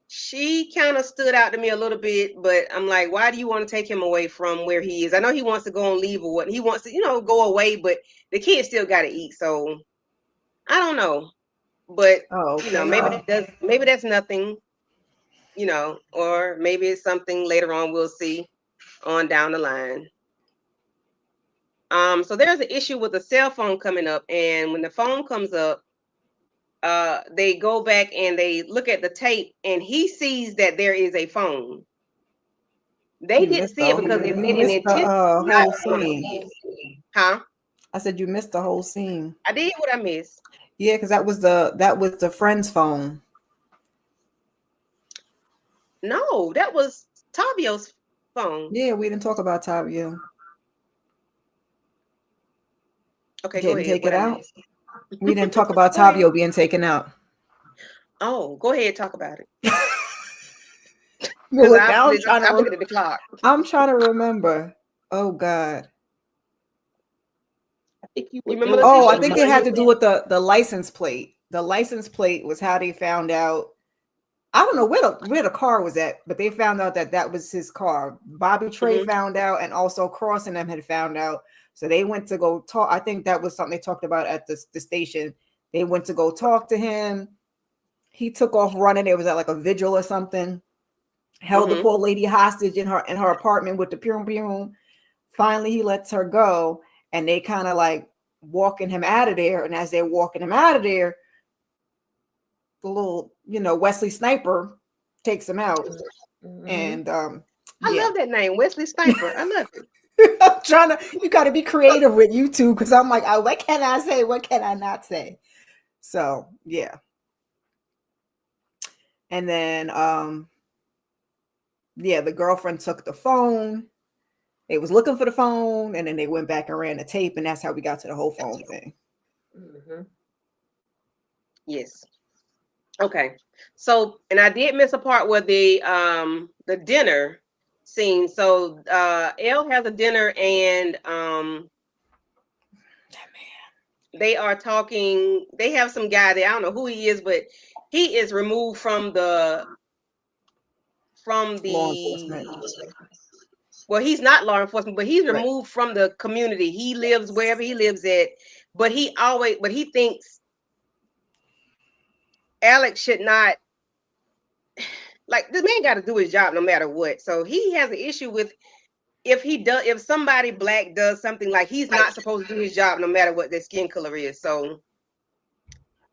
She kind of stood out to me a little bit, but I'm like, why do you want to take him away from where he is? I know he wants to go on leave or what. He wants to, go away, but the kids still got to eat. So I don't know, but maybe that's nothing, or maybe it's something later on. We'll see on down the line. So there's an issue with the cell phone coming up, and when the phone comes up, they go back and they look at the tape, and he sees that there is a phone. They didn't see it because they didn't intend the whole scene. Huh? I said you missed the whole scene. I did. What I missed? Yeah, because that was the friend's phone. No, that was Tavio's phone. Yeah, we didn't talk about Tavio. Okay, go ahead. Take it out. We didn't talk about Tavio being taken out. Oh, go ahead, talk about it. Well, I'm looking at the clock. I'm trying to remember. Oh God. I think you remember. I think it had to do with the license plate. The license plate was how they found out. I don't know where the car was at, but they found out that was his car. Bobby Trey found out, and also Cross and them had found out. So they went to go talk. I think that was something they talked about at the station. They went to go talk to him. He took off running. It was at like a vigil or something. Held the poor lady hostage in her apartment with the pyrum. Finally, he lets her go, and they kind of like walking him out of there. And as they're walking him out of there, the little, Wesley Sniper takes him out. And I love that name, Wesley Sniper. I love it. I'm you got to be creative with YouTube, because I'm like, what can I say? What can I not say? So, yeah. And then, the girlfriend took the phone. They was looking for the phone, and then they went back and ran the tape, and that's how we got to the whole phone thing. Yes. Okay. So, and I did miss a part where the dinner scene. So Elle has a dinner, and they are talking. They have some guy there. I don't know who he is, but he is removed from the law enforcement. Well, he's not law enforcement, but he's removed from the community. He lives wherever he lives at, but he thinks Alex should not. Like, this man got to do his job no matter what. So he has an issue with if somebody black does something, like, he's not supposed to do his job no matter what their skin color is. So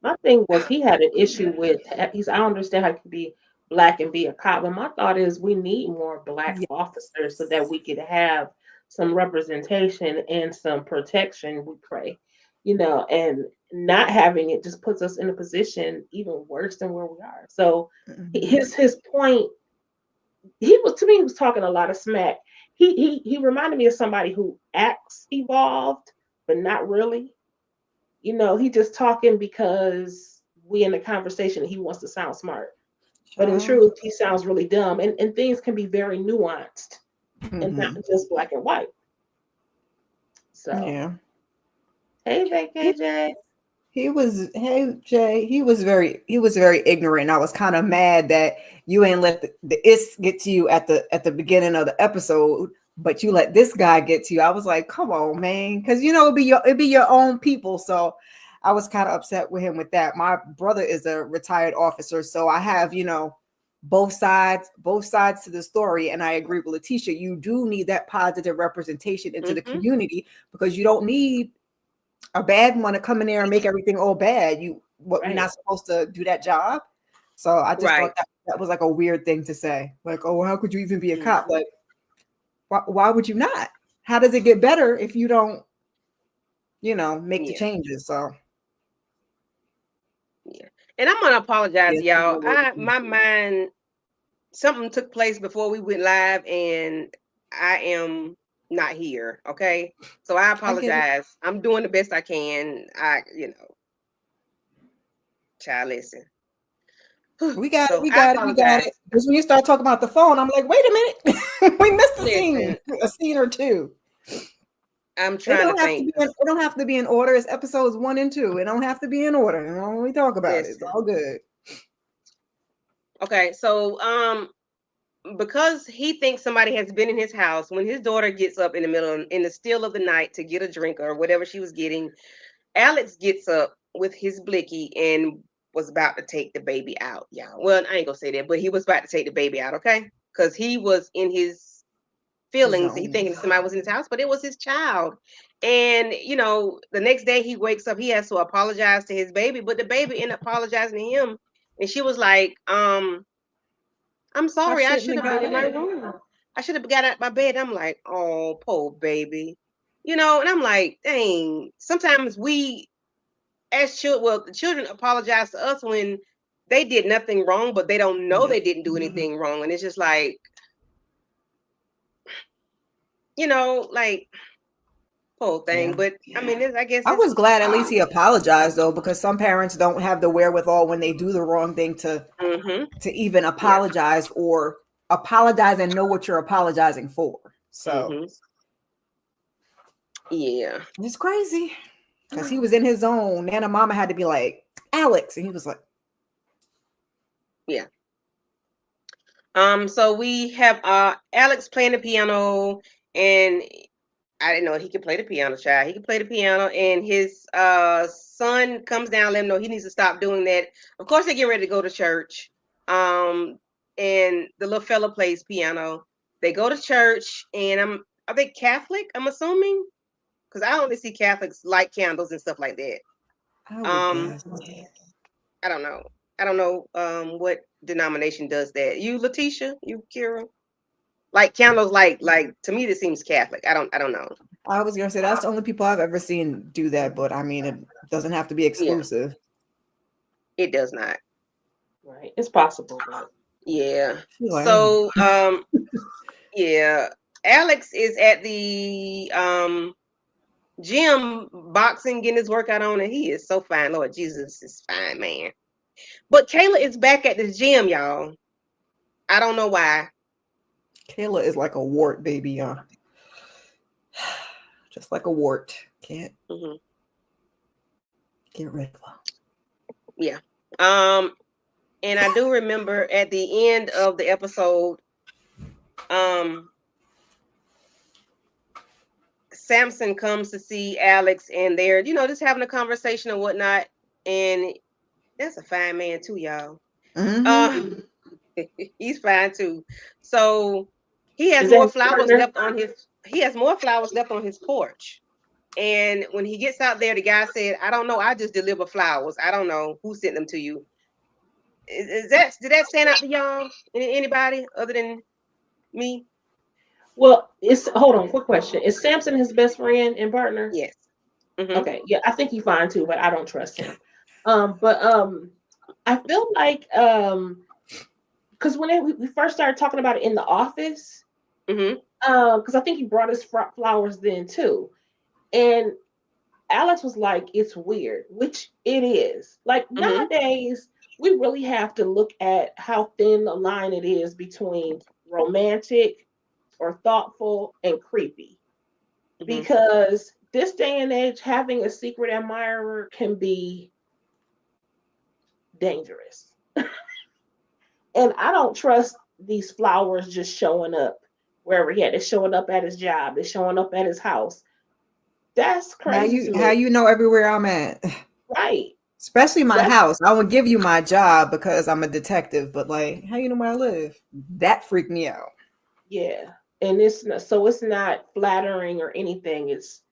my thing was, he had an issue with I understand how you can be black and be a cop, but my thought is we need more black officers so that we could have some representation and some protection, we pray, and not having it just puts us in a position even worse than where we are. So his point, he was talking a lot of smack. He reminded me of somebody who acts evolved, but not really. He just talking because we in a conversation and he wants to sound smart. But in truth, he sounds really dumb. And things can be very nuanced and not just black and white. So Yeah. hey KJ. Hey Jay, he was very ignorant. I was kind of mad that you ain't let the it's get to you at the beginning of the episode, but you let this guy get to you. I was like, come on, man, because it'd be your own people. So I was kind of upset with him with that. My brother is a retired officer, so I have, both sides to the story. And I agree with Letitia. You do need that positive representation into the community, because you don't need a bad one to come in there and make everything all bad. We're not supposed to do that job. So I just thought that was like a weird thing to say. Like, oh, how could you even be a cop? Like, why would you not? How does it get better if you don't, make the changes? So yeah. And I'm gonna apologize, y'all. My mind, something took place before we went live, and I am not here. Okay, so I apologize. I'm doing the best I can. Child, listen. We got it. Because when you start talking about the phone, I'm like, wait a minute, we missed a scene or two. I'm trying to think. It don't have to be in order. It's episodes 1 and 2. It don't have to be in order. When we talk about it, it's all good. Okay, so because he thinks somebody has been in his house, when his daughter gets up in the still of the night to get a drink or whatever she was getting, Alex gets up with his blicky and was about to take the baby out, y'all. Well, I ain't gonna say that, but he was about to take the baby out, okay? Because he was in his feelings. He thinking somebody was in his house, but it was his child. And the next day he wakes up, he has to apologize to his baby, but the baby ended up apologizing to him. And she was like, I'm sorry, I should have been in my room. I should have got out of my bed. I'm like, oh, poor baby. And I'm like, dang, sometimes we as children, the children apologize to us when they did nothing wrong, but they don't know they didn't do anything wrong. And it's just like, like, whole thing. Yeah. But I mean, I guess I was glad at least he apologized, though, because some parents don't have the wherewithal when they do the wrong thing to even apologize or apologize and know what you're apologizing for. So yeah, it's crazy because he was in his zone. Nana Mama had to be like, Alex, and he was like, yeah. So we have Alex playing the piano, and I didn't know he could play the piano, child. He could play the piano, and his son comes down, let him know he needs to stop doing that. Of course, they get ready to go to church. And the little fella plays piano. They go to church, and are they Catholic? I'm assuming, because I only see Catholics light candles and stuff like that. I don't know. I don't know what denomination does that. You, Letitia? You, Kira? Like candles, like to me, this seems Catholic. I don't know. I was gonna say that's the only people I've ever seen do that, but I mean, it doesn't have to be exclusive. Yeah. It does not. Right, it's possible, but yeah. So, yeah, Alex is at the gym boxing, getting his workout on, and he is so fine. Lord Jesus is fine, man. But Kayla is back at the gym, y'all. I don't know why. Kayla is like a wart, baby, just like a wart. Can't get rid of her. Yeah. And I do remember at the end of the episode, Samson comes to see Alex, and they're, just having a conversation and whatnot. And that's a fine man too, y'all. He's fine too. So he has more flowers left on his porch. And when he gets out there, the guy said, I don't know, I just deliver flowers. I don't know who sent them to you. Did that stand out to y'all? Anybody other than me? Well, it's hold on, quick question. Is Samson his best friend and partner? Yes. Hmm. Okay, yeah, I think he's fine too, but I don't trust him. But I feel like because when we first started talking about it in the office, Hmm. because I think he brought us flowers then too, and Alex was like, "It's weird," which it is. Like Hmm. nowadays, we really have to look at how thin the line it is between romantic or thoughtful and creepy, Hmm. because this day and age, having a secret admirer can be dangerous. And I don't trust these flowers just showing up wherever he had. They're showing up at his job. They're showing up at his house. That's crazy to How me. you know everywhere I'm at? Right. Especially my That's house. I would give you my job because I'm a detective, but like, how you know where I live? That freaked me out. yeah. And it's not, so it's not flattering or anything. It's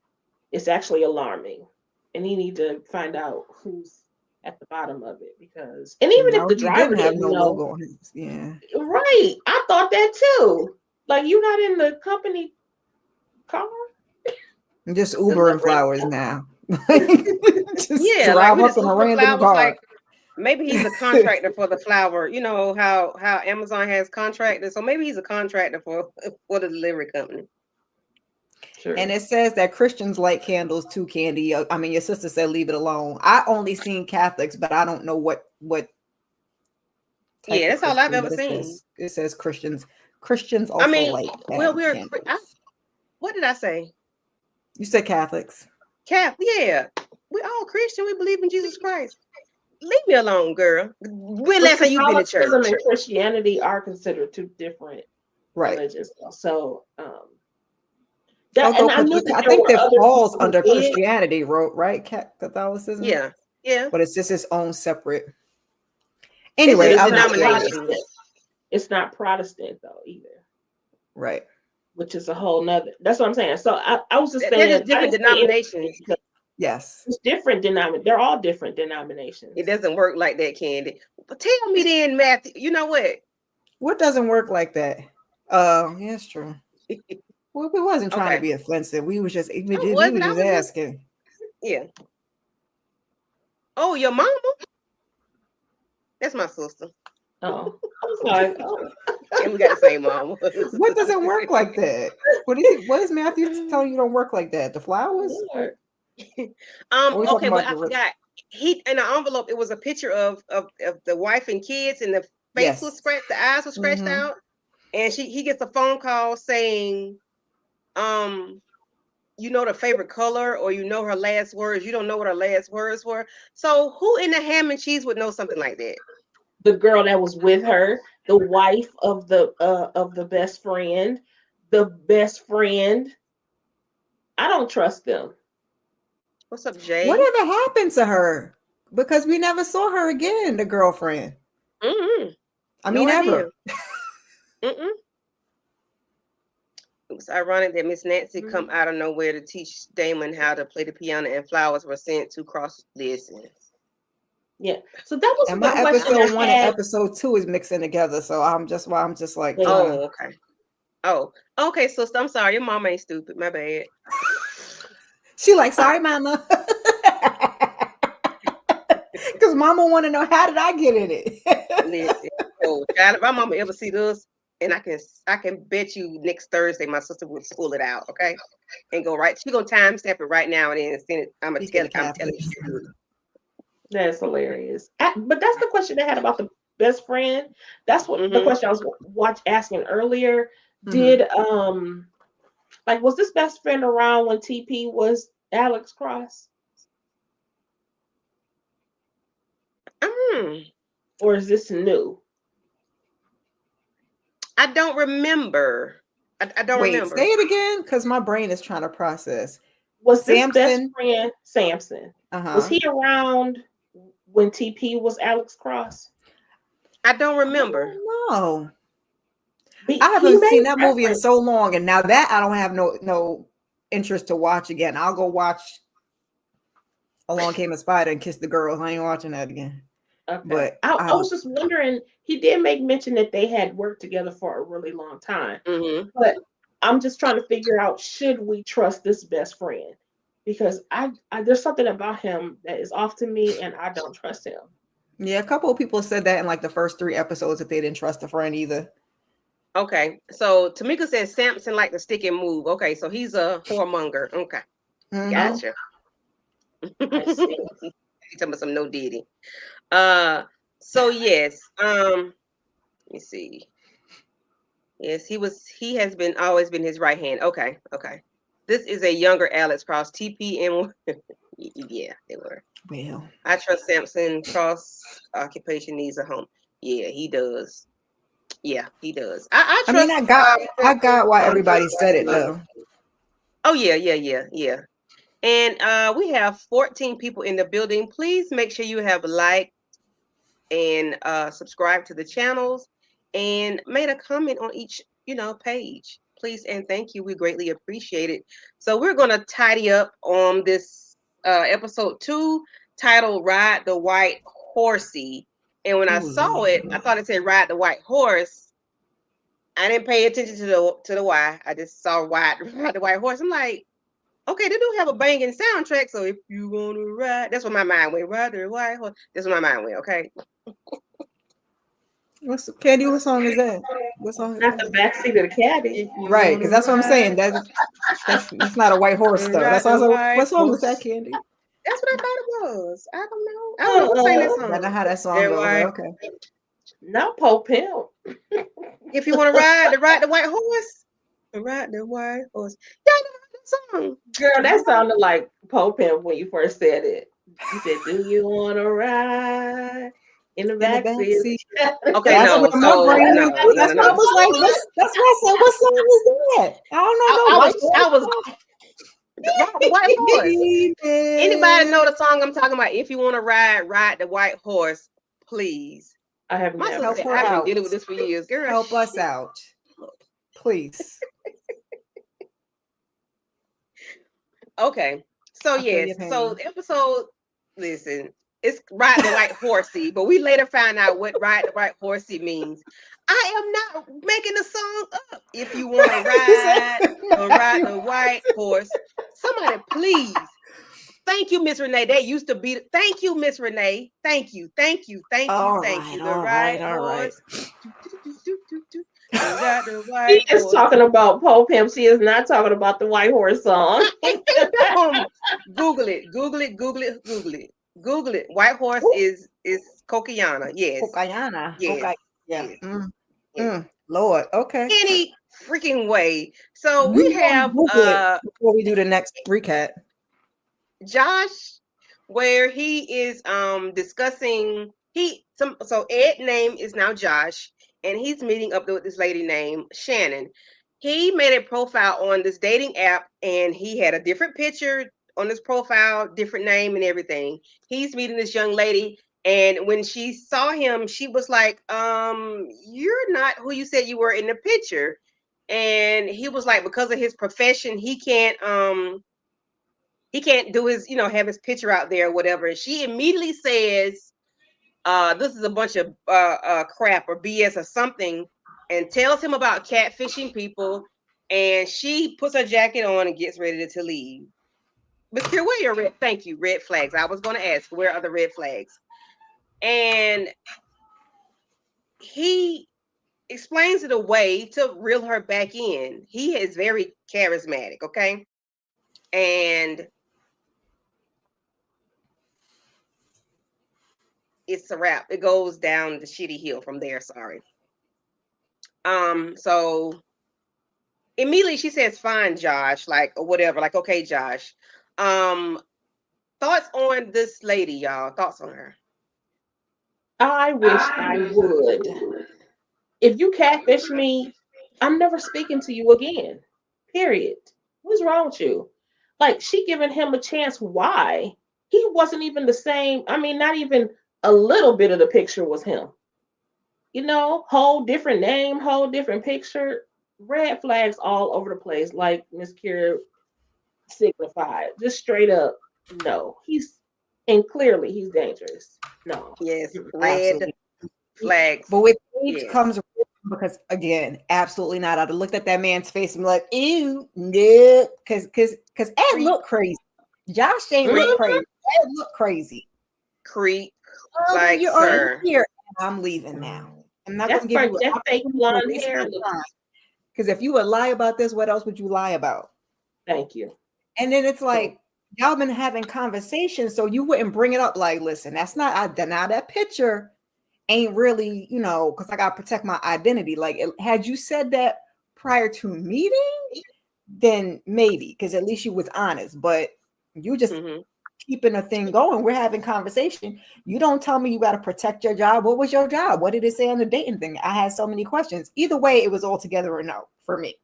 actually alarming. And you need to find out who's at the bottom of it, because and even if No, the he driver didn't have didn't no know, logo on his. Yeah, right. I thought that too. Like you're not in the company car. I'm just Ubering Delivery. flowers now. Just Yeah, like drive we up just in a Uber random flowers. car. Like maybe he's a contractor for the flower. You know how Amazon has contractors, so maybe he's a contractor for the delivery company. And Sure. it says that Christians light candles too, Candy. I mean, your sister said leave it alone. I only seen Catholics, but I don't know what type Yeah, of that's all I've Christian. ever But seen. it says Christians. Christians I also mean, light we're candles. what did I say? You said Catholics. Yeah, we all Christian. We believe in Jesus Christ. Leave me alone, girl. When But last time you been to Catholicism church? and Christianity are considered two different Right. religions. So that, Although and I knew that I there think were that other falls people who under did. Christianity, right? Catholicism, Yeah, yeah. but it's just its own separate. It's But Anyway, just it's I'm not just curious. denominations. Protestant. It's not Protestant though either, Right. which is a whole nother. That's what I'm saying. So I was just They're saying just I different didn't say anything denominations. because Yes. it's different denominations. They're all different It denominations. doesn't work like that, Candy. But tell me then, Matthew. You know what? What doesn't work like that? Yeah, it's true. Well, we wasn't trying to Okay. be offensive. I We wasn't. were I just was just asking. yeah. Oh, your mama? That's my sister. Oh, I was like, oh, And we got the same mama. What doesn't work like that? What is Matthew telling you don't work like that? The flowers? Lord. Or are we talking Okay, but about I forgot. He in the envelope, it was a picture of the wife and kids, and the face was yes. scratched, the eyes were scratched Hmm. out. And he gets a phone call saying, um, you know the favorite color, or you know her last words. You don't know what her last words were. So who in the ham and cheese would know something like that? The girl that was with her, the wife of the best friend, the best friend. I don't trust them. What's up, Jay? Whatever happened to her? Because we never saw her again, the girlfriend. Mm-mm. I No mean, idea. ever. Mm-mm. It was ironic that Miss Nancy come Mhm. out of nowhere to teach Damon how to play the piano, and flowers were sent to cross listen. Yeah. So that was And the my question episode I one and had. episode two is mixing together. So I'm just like Wait, trying to. Oh, okay. Oh, okay. So I'm sorry. Your mom ain't stupid. My bad. She like, sorry, mama. Because mama want to know, how did I get in it? Listen. Oh, child, if my mama ever see this, and I can bet you next Thursday my sister will pull it out. Okay, and go right. She gonna timestamp it right now and then send it. Speaking of I'm telling Catholics. you. That's hilarious. But that's the question I had about the best friend. That's what the Mm-hmm. question I was asking earlier. Mhm. Did like was this best friend around when TP was Alex Cross, or is this new? I don't remember. I don't Wait, say remember. it again, because my brain is trying to process. Was this best Samson. friend Samson? Was Uh-huh. he around when TP was Alex Cross? I don't I remember. don't know. I He haven't seen made that movie in reference. so long, and now that I don't have no interest to watch again. I'll go watch Along Came a Spider and Kiss the Girls. I ain't watching that again. Okay. But I was just wondering, he did make mention that they had worked together for a really long time. Mm-hmm. But I'm just trying to figure out, should we trust this best friend? Because I there's something about him that is off to me, and I don't trust him. Yeah, a couple of people said that in like the first 3 episodes that they didn't trust a friend either. Okay, so Tamika says Samson like to stick and move. Okay, so he's a whoremonger. Okay, Mhm. gotcha. I see. You talking about some no diddy. So yes. Let me see. Yes, he has been always been his right hand. Okay, okay. This is a younger Alex Cross. TPN. Yeah, they were. Well, I trust Samson. Cross occupation needs a home. Yeah, he does. Yeah, he does. I I mean, trust. I got why everybody said it though. Oh yeah. And we have 14 people in the building. Please make sure you have liked and subscribed to the channels and made a comment on each, page. Please and thank you. We greatly appreciate it. So we're gonna tidy up on this episode 2 titled "Ride the White Horsey." And when I saw it, I thought it said "Ride the White Horse." I didn't pay attention to the Y. I just saw Ride the White Horse. I'm like, okay, they do have a banging soundtrack. So if you want to ride, that's what my mind went. Ride the White Horse. That's what my mind went. Okay. Candy? What song is that? What song is Not that? the backseat of the caddy. Right, because that's what I'm saying. That's not a white horse though. That's why I was like, what song was that, Candy? That's what I thought it was. I don't know. I don't know who sang that song. I know how that song goes. Okay. Not Pope Pimp. If you want to ride the white horse, ride the white horse. Yeah, I know that song. Girl, that sounded like Pope Pimp when you first said it. You said, "Do you want to ride in the backseat?" Okay, that's no. what my So brain no, went. That's why I was like, that's why I said, what song is that? I don't know. I was the white horse. Anybody know the song I'm talking about? If you want to ride the white horse, please. I have My never. sister, I've been dealing with this for years. Girl, help us out, please. Okay, so I feel yes, your so pain. episode. Listen, it's ride the white horsey, but we later find out what ride the white horsey means. I am not making the song up. If you want to ride the white horse, somebody please. Thank you, Miss Renee. That used to be. Thank you, Miss Renee. Thank you. All The right. Ride the She white is horse. talking about Pope Pimp. She is not talking about the White Horse song. Google it. Google it. White horse is Coquiana. Yes. Coquiana. Yes. Yeah. Yes. Lord. Okay. Any freaking way. So we have Google it before we do the next recap. Josh, where he is discussing so Ed's name is now Josh, and he's meeting up with this lady named Shannon. He made a profile on this dating app, and he had a different picture on his profile, different name and everything. He's meeting this young lady, and when she saw him, she was like, you're not who you said you were in the picture. And he was like, because of his profession, he can't do his, have his picture out there or whatever. And she immediately says, this is a bunch of crap or BS or something, and tells him about catfishing people. And she puts her jacket on and gets ready to leave. But Kira, where are your red flags? I was going to ask, where are the red flags? And he explains it away to reel her back in. He is very charismatic, okay? And it's a wrap. It goes down the shitty hill from there. Sorry. So immediately she says, fine, Josh, like, or whatever, like, okay, Josh. Thoughts on this lady, y'all? Thoughts on her? I wish I would. If you catfish me, I'm never speaking to you again. Period. What's wrong with you? Like, she giving him a chance. Why? He wasn't even the same. I mean, not even a little bit of the picture was him. Whole different name, whole different picture. Red flags all over the place, like Miss Kira signified. Just straight up, no. And clearly he's dangerous. No. Yes, red flags. But with age comes red Because again, absolutely not. I'd have looked at that man's face and be like, ew, no, because Ed Creep. looked crazy. Josh ain't look crazy. Ed looked crazy. Creep. Well, then Like, you're already sir. here. And I'm leaving now. I'm not That's going to give you that fake blonde hair. because if you would lie about this, what else would you lie about? Thank you. And then it's like y'all been having conversations, so you wouldn't bring it up. Like, listen, that's not now that picture ain't really, because I gotta protect my identity. Like, had you said that prior to meeting, then maybe, because at least you was honest. But you just keeping a thing going. We're having conversation. You don't tell me you got to protect your job. What was your job? What did it say on the dating thing? I had so many questions. Either way, it was all together or no for me.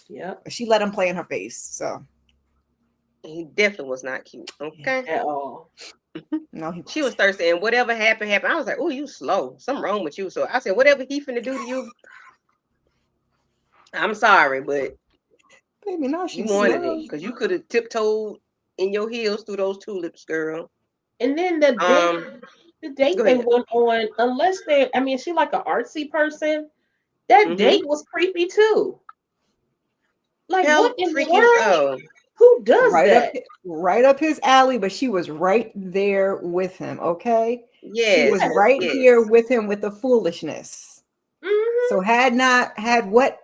Yeah, she let him play in her face. So he definitely was not cute. Okay, at all. No, she was thirsty, and whatever happened. I was like, "Oh, you slow. Something wrong with you." So I said, "Whatever he finna do to you, I'm sorry, but baby, no, you wanted it because you could have tiptoed in your heels through those tulips, girl." And then the date they went on, unless she like an artsy person. That date was creepy too. Like, what in the world? Who does that? Right up his alley, but she was right there with him, okay? Yes. She was right here with him with the foolishness. So had what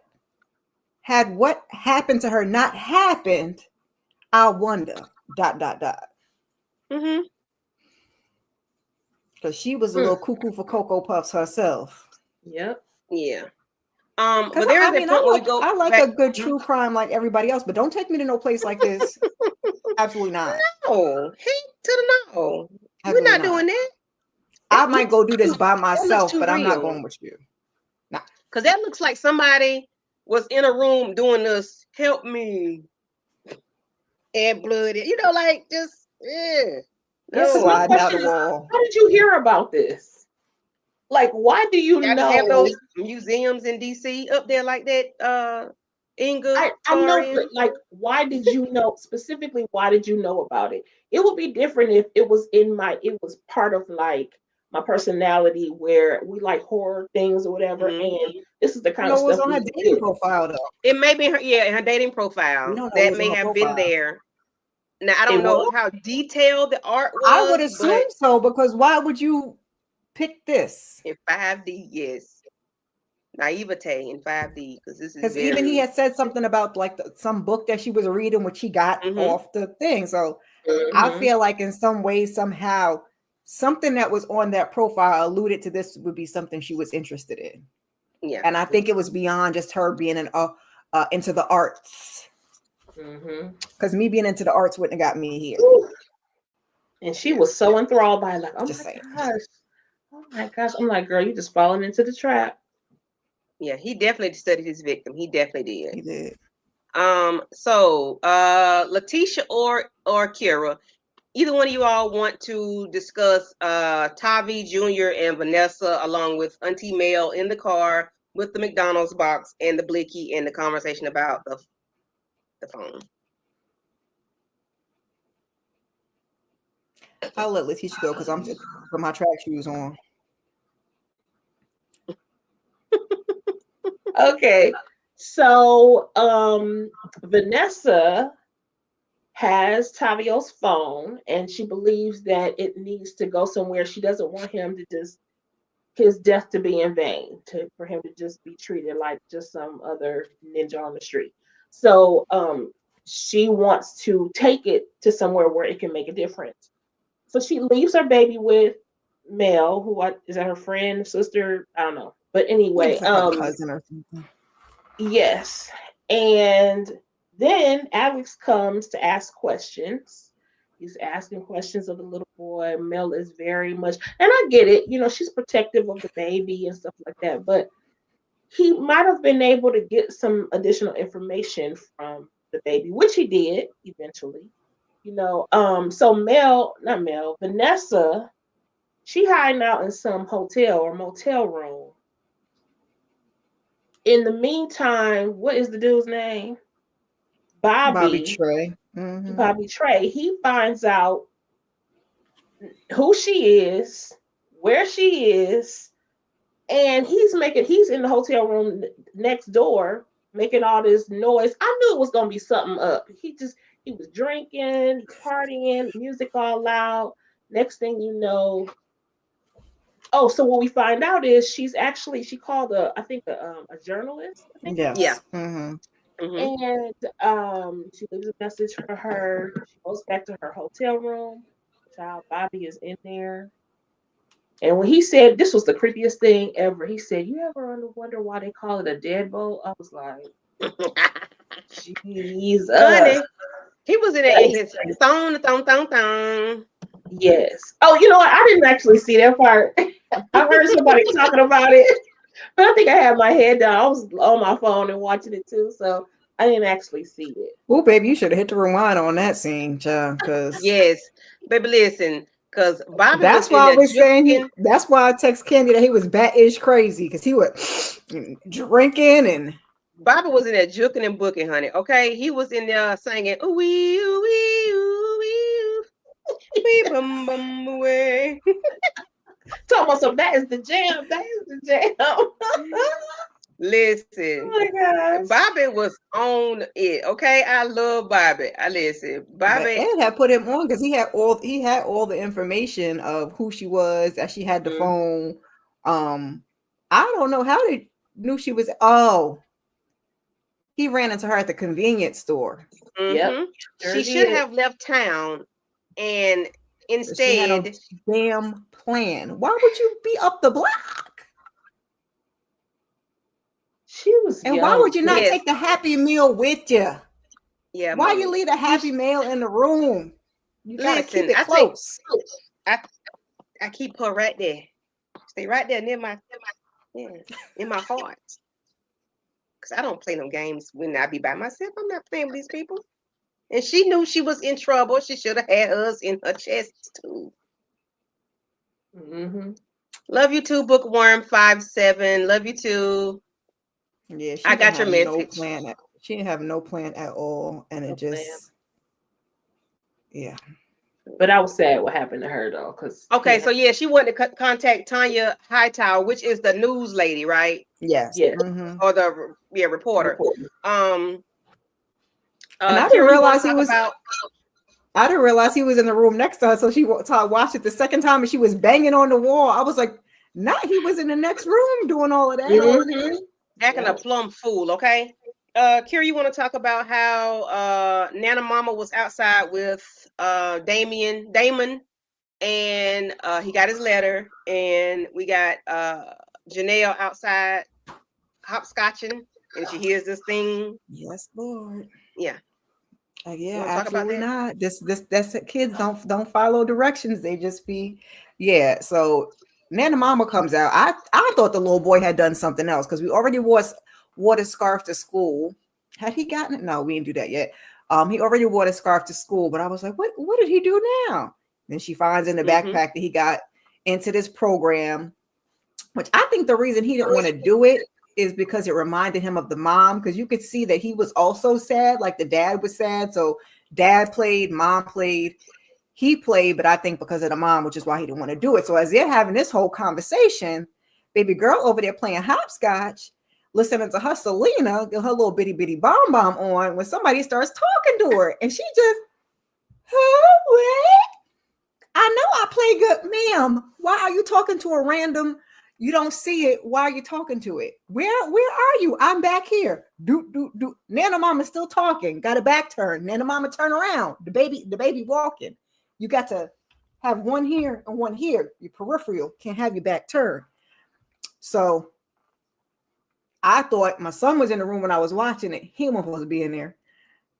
happened to her not happened, I wonder, ... Because she was a little cuckoo for Cocoa Puffs herself. Yep. Yeah. But there is a point where we go. I like a good true crime like everybody else, but don't take me to no place like this. Absolutely not. No, hey to the no. We're not doing that. I might go do this by myself, but I'm not going with you. Nah. Because that looks like somebody was in a room doing this. Help me. Add blood. Like just No. Slide down the wall. How did you hear about this? Like, why do you know? Have those museums in DC up there like that? Inga, I know, but like, why did you know specifically? Why did you know about it? It would be different if it was it was part of like my personality where we like horror things or whatever. And this is the kind of stuff. It was on her dating profile though. It may be her dating profile. That may have been there. Now I don't know how detailed the art was. I would assume so, because why would you pick this in 5D? Yes, naivete in 5D, because even he had said something about like some book that she was reading, which he got off the thing. So I feel like in some way, somehow, something that was on that profile alluded to this would be something she was interested in. Yeah, and I think it was beyond just her being into the arts. Because me being into the arts wouldn't have got me here. And she was so enthralled by it, like, oh my gosh. I'm like, girl, you just falling into the trap. Yeah, he definitely studied his victim. He definitely did. He did. So Letitia or Kira, either one of you all want to discuss Tavi Jr. and Vanessa along with Auntie Mel in the car with the McDonald's box and the blicky and the conversation about the phone. I'll let Letitia go because I'm just put my track shoes on. Okay, so Vanessa has Tavio's phone and she believes that it needs to go somewhere. She doesn't want him to just his death to be in vain, for him to just be treated like just some other ninja on the street. So she wants to take it to somewhere where it can make a difference. So she leaves her baby with Mel, who is that her friend, sister? I don't know. But anyway, like cousin or something. Yes. And then Alex comes to ask questions. He's asking questions of the little boy. Mel is very much, and I get it, she's protective of the baby and stuff like that, but he might have been able to get some additional information from the baby, which he did eventually. So Vanessa, she hiding out in some hotel or motel room. In the meantime, what is the dude's name? Bobby Trey. Bobby Trey. He finds out who she is, where she is, And he's in the hotel room next door making all this noise. I knew it was gonna be something up. He was drinking, partying, music all loud. Next thing you know, so what we find out is she called a journalist, I think it was. Yeah. Yes. Mm-hmm. And she leaves a message for her. She goes back to her hotel room. Child Bobby is in there. And when he said, this was the creepiest thing ever, he said, "You ever wonder why they call it a deadbolt?" I was like, Jesus. Honey, he was in there in his thong. Yes. Oh, you know what? I didn't actually see that part. I heard somebody talking about it, but I think I had my head down. I was on my phone and watching it too, so I didn't actually see it. Oh, baby, you should have hit the rewind on that scene, child. Because Yes, baby, listen, because Bobby that's was why I in there was saying juking. that's why I text Candy that he was bat-ish crazy because he was drinking and Bobby was in there juking and booking, honey. Okay, he was in there singing ooh wee ooh wee ooh wee ooh wee bum bum away. Talking about something, that is the jam. That is the jam. Listen, Oh my gosh. Bobby was on it. Okay, I love Bobby. I listen, but Bobby. Ed had put him on because he had all the information of who she was, that she had the phone. I don't know how they knew she was. Oh, he ran into her at the convenience store. Yep. She should have left town, and She had instead, a damn plan. Why would you be up the block? She was And young. why would you not Yes. take the Happy Meal with you? yeah. Why Mommy. you leave a Happy Meal in the room? You gotta Listen, keep it I close. I keep her right there. Stay right there near my in my heart. Cause I don't play no games when I be by myself. I'm not playing with these people. And she knew she was in trouble. She should have had us in her chest too. Mm-hmm. Love you too, Bookworm 57. Love you too. Yeah, she I didn't got your have no message. plan. She didn't have no plan at all, and it just, yeah. But I was sad what happened to her though, because Okay, so yeah, she wanted to contact Tanya Hightower, which is the news lady, right? Yes. Yeah. Mm-hmm. Or the reporter. And Kira, I didn't you want realize to he talk was. about? I didn't realize he was in the room next to her. So she watched it the second time, and she was banging on the wall. I was like, "Not he was in the next room doing all of that." Mm-hmm. Acting a plumb fool, okay? Kira, you want to talk about how Nana Mama was outside with Damon, and he got his letter, and we got Janelle outside hopscotching, and she hears this thing. Yes, Lord. Yeah. Yeah, wanna talk about absolutely that? not. That's it. Kids don't follow directions. They just be, yeah. So Nana Mama comes out. I thought the little boy had done something else because we already wore the scarf to school. Had he gotten it? No, we didn't do that yet. He already wore the scarf to school, but I was like, what did he do now? Then she finds in the backpack that he got into this program, which I think the reason he didn't want to do it is because it reminded him of the mom, because you could see that he was also sad, like the dad was sad. So dad played, mom played, he played, but I think because of the mom, which is why he didn't want to do it. So as they're having this whole conversation, baby girl over there playing hopscotch, listening to her Selena, get her little bitty bitty bomb on, when somebody starts talking to her, and she just, what? I know I play good, ma'am. Why are you talking to a random? You don't see it. Why are you talking to it? Where are you? I'm back here. Do. Nana Mama still talking. Got a back turn. Nana Mama turn around. The baby walking. You got to have one here and one here. Your peripheral can't have your back turned. So I thought my son was in the room when I was watching it. He wasn't supposed to be in there.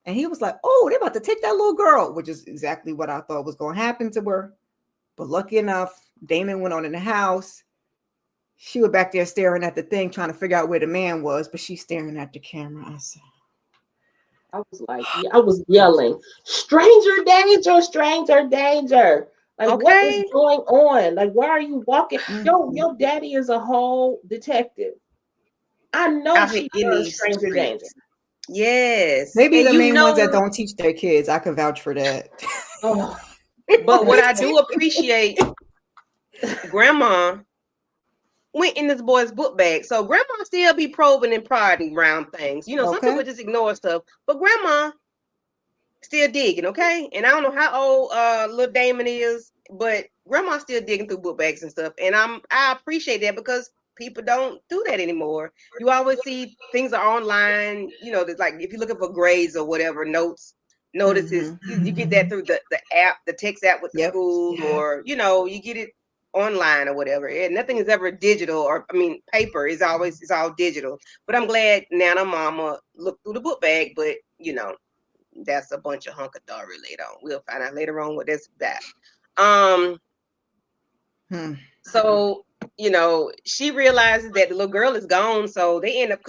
And he was like, oh, they're about to take that little girl, which is exactly what I thought was going to happen to her. But lucky enough, Damon went on in the house. She was back there staring at the thing, trying to figure out where the man was, but she's staring at the camera. I was like, I was yelling, stranger danger, stranger danger. Like, what is going on? Like, why are you walking? Your daddy is a whole detective. I know she does stranger danger. Yes. Maybe the main ones that don't teach their kids. I can vouch for that. But what I do appreciate, Grandma, went in this boy's book bag. So grandma still be probing and prodding around things. You know, some Okay. people just ignore stuff, but grandma still digging, okay? And I don't know how old little Damon is, but grandma's still digging through book bags and stuff. And I appreciate that because people don't do that anymore. You always see things are online, you know, like if you're looking for grades or whatever, notices, you get that through the app, the text app with the Yep. school, or you know, you get it online or whatever. And nothing is ever digital, or I mean paper is always, it's all digital. But I'm glad Nana Mama looked through the book bag, but you know, that's a bunch of hunkadory later on. We'll find out later on what that's about. So, you know, she realizes that the little girl is gone. So they end up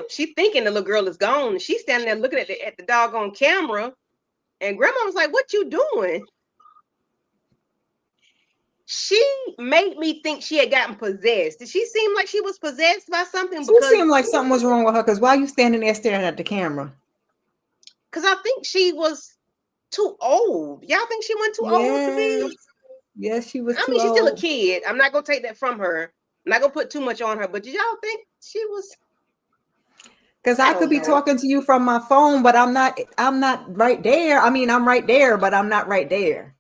she thinking the little girl is gone. She's standing there looking at the doggone camera. And grandma was like, "What you doing?" She made me think she had gotten possessed. Did she seem like she was possessed by something? She seemed like something was wrong with her, because why are you standing there staring at the camera? Because I think she was too old. Y'all think she went too old to be? Yes, she was too I mean, she's old. still a kid. I'm not gonna take that from her. I'm not gonna put too much on her. But did y'all think she was? Because I could be talking to you from my phone, but I'm not right there. I mean, I'm right there, but I'm not right there.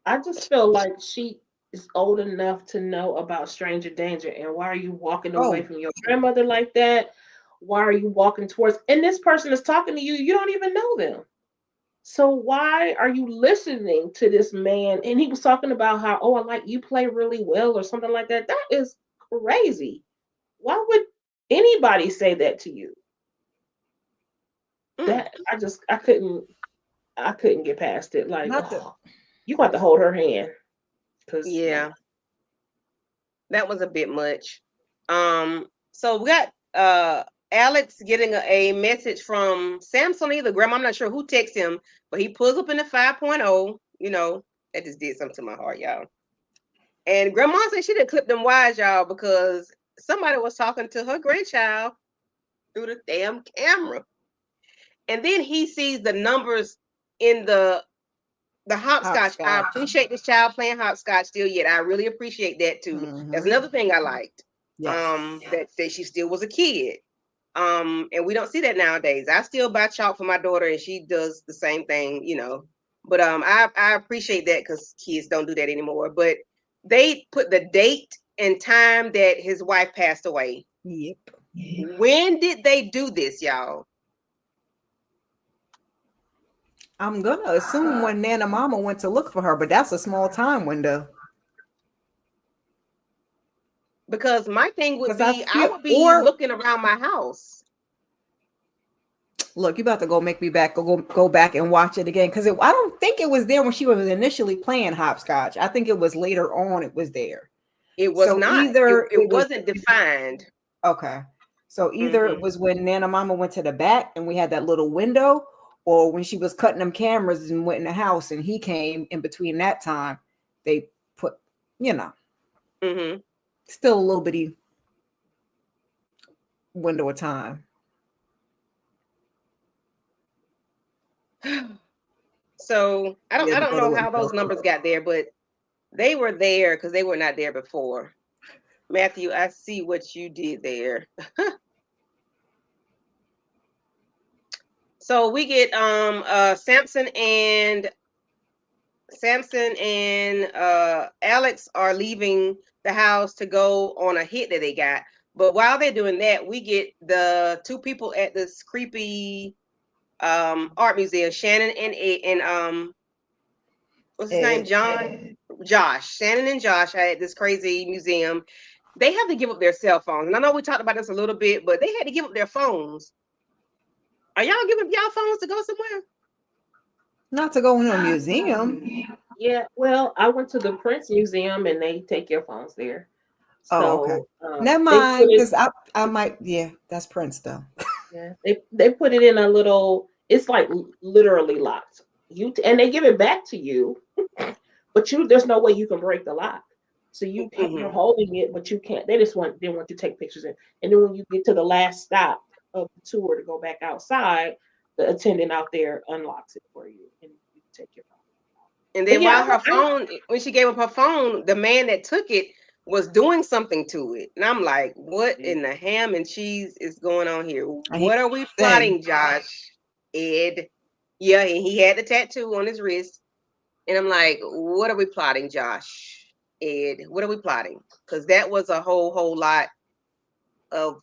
I just feel like she is old enough to know about stranger danger. And why are you walking away from your grandmother like that? Why are you walking towards? And this person is talking to you. You don't even know them. So why are you listening to this man? And he was talking about how, oh, I like you play really well or something like that. That is crazy. Why would anybody say that to you? That I couldn't get past it. Like, you got to hold her hand. Yeah, that was a bit much. So we got Alex getting a message from Samson, either grandma, I'm not sure who texted him, but he pulls up in the 5.0. You know, that just did something to my heart, y'all. And grandma said she didn't clip them wires, y'all, because somebody was talking to her grandchild through the damn camera. And then he sees the numbers in the hopscotch. I appreciate this child playing hopscotch still yet. I really appreciate that too. That's another thing I liked. That she still was a kid. And we don't see that nowadays. I still buy chalk for my daughter and she does the same thing, you know. But I appreciate that because kids don't do that anymore. But they put the date and time that his wife passed away. Yep. When did they do this, y'all? I'm gonna assume when Nana Mama went to look for her, but that's a small time window. Because my thing would be, I would be looking around my house. Look, you about to go make me go back and watch it again, because I don't think it was there when she was initially playing hopscotch. I think it was later on it was there. It was not. It wasn't defined. Okay. So either it was when Nana Mama went to the back and we had that little window, or when she was cutting them cameras and went in the house and he came in between that time, they put, you know, still a little bitty window of time. So I don't know how those numbers got there, but they were there because they were not there before. Matthew, I see what you did there. So we get Samson and Alex are leaving the house to go on a hit that they got. But while they're doing that, we get the two people at this creepy art museum, Shannon and what's his name? Josh. Shannon and Josh are at this crazy museum. They have to give up their cell phones. And I know we talked about this a little bit, but they had to give up their phones. Are y'all giving y'all phones to go somewhere? Not to go in a museum. Yeah, well, I went to the Prince Museum and they take your phones there. So, okay. Never mind, because I might, that's Prince though. Yeah, they put it in a little, it's like literally locked. And they give it back to you, but there's no way you can break the lock. So you can't, you're holding it, but you can't. They didn't want you to take pictures in. And then when you get to the last stop of the tour to go back outside, the attendant out there unlocks it for you and you take your phone. And then when she gave up her phone, the man that took it was doing something to it. And I'm like, what in the ham and cheese is going on here? What are we plotting, Josh? Ed. Yeah, and he had the tattoo on his wrist. And I'm like, what are we plotting, Josh? Ed, what are we plotting? Because that was a whole lot of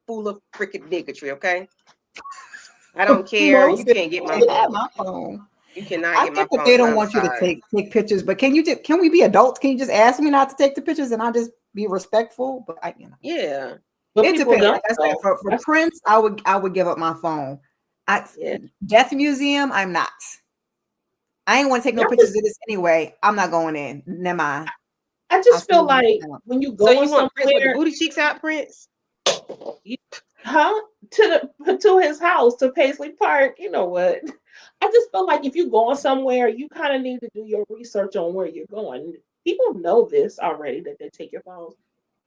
full of freaking bigotry, okay? I don't care. You can't get my phone. My phone. You cannot I get my think that phone. they don't want you to take pictures, but can we be adults? Can you just ask me not to take the pictures and I'll just be respectful? But yeah. But it people depends. don't Like I said, for Prince, I would give up my phone. Death Museum, I'm not. I ain't want to take no pictures of this anyway. I'm not going in. Never mind. I just feel like when you go so you want somewhere, Prince with the booty cheeks out, Prince? To his house, to Paisley Park. You know what? I just feel like if you're going somewhere, you kind of need to do your research on where you're going. People know this already that they take your phones.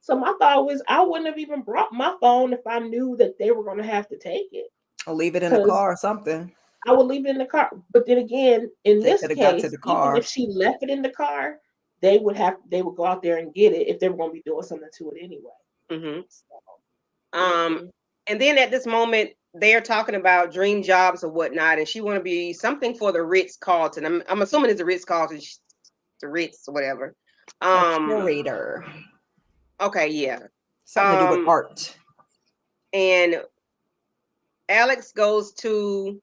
So my thought was I wouldn't have even brought my phone if I knew that they were going to have to take it. Or leave it in the car or something. I would leave it in the car. But then again, in this case, even if she left it in the car, they would go out there and get it if they were going to be doing something to it anyway. Mm-hmm. So, and then at this moment, they're talking about dream jobs or whatnot, and she want to be something for the Ritz Carlton. I'm assuming it's the Ritz Carlton, the Ritz or whatever. Curator. Okay, yeah. Something to do with art. And Alex goes to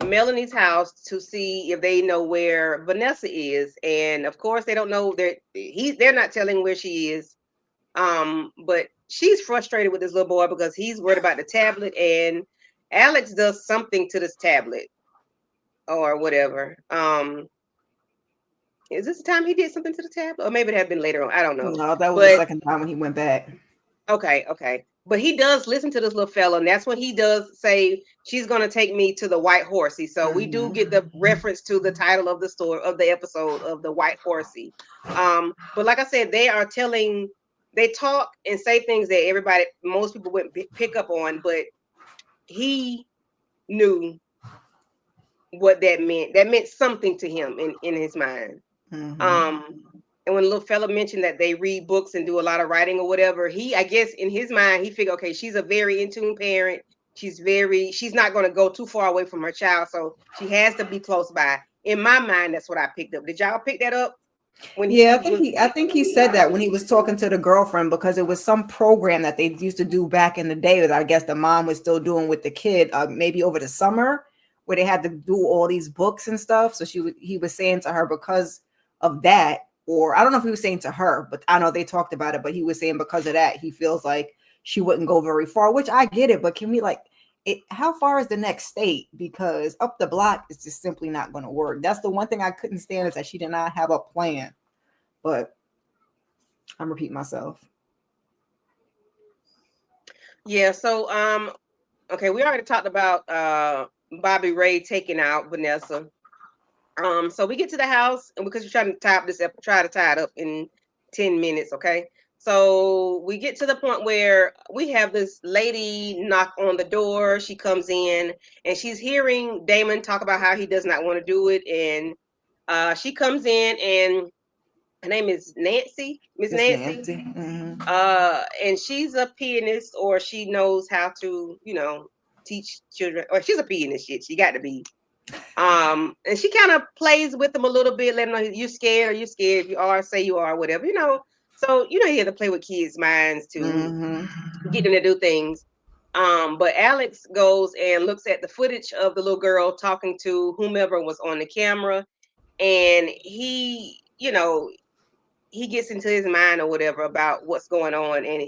Melanie's house to see if they know where Vanessa is, and of course they don't know that they're not telling where she is. But she's frustrated with this little boy because he's worried about the tablet, and Alex does something to this tablet or whatever. Is this the time he did something to the tablet, or maybe it had been later on? I don't know. No, that was the second time when he went back. Okay. But he does listen to this little fella, and that's when he does say she's gonna take me to the White Horsey. So we do get the reference to the title of the story of the episode of the White Horsey. But like I said, they talk and say things that most people wouldn't pick up on, but he knew what that meant. That meant something to him in his mind. And when the little fella mentioned that they read books and do a lot of writing or whatever, I guess in his mind, he figured, okay, she's a very in tune parent. She's not going to go too far away from her child. So she has to be close by. In my mind, that's what I picked up. Did y'all pick that up? I think he said that when he was talking to the girlfriend, because it was some program that they used to do back in the day that I guess the mom was still doing with the kid, maybe over the summer, where they had to do all these books and stuff. So he was saying to her because of that, or I don't know if he was saying to her, but I know they talked about it, but he was saying because of that, he feels like she wouldn't go very far, which I get it. But can we how far is the next state? Because up the block is just simply not going to work. That's the one thing I couldn't stand, is that she did not have a plan. But I'm repeating myself. Yeah. So, okay, we already talked about Bobby Ray taking out Vanessa. So we get to the house, and because we're trying to try to tie it up in 10 minutes, okay? So we get to the point where we have this lady knock on the door. She comes in, and she's hearing Damon talk about how he does not want to do it. And she comes in, and her name is Nancy, Miss Nancy. Mm-hmm. And she's a pianist, or she knows how to, teach children, or she's a pianist. She got to be. And she kind of plays with them a little bit, letting them know you're scared, or you're scared. If you are, say you are, whatever, So you have to play with kids' minds to get them to do things. But Alex goes and looks at the footage of the little girl talking to whomever was on the camera, and he gets into his mind or whatever about what's going on, and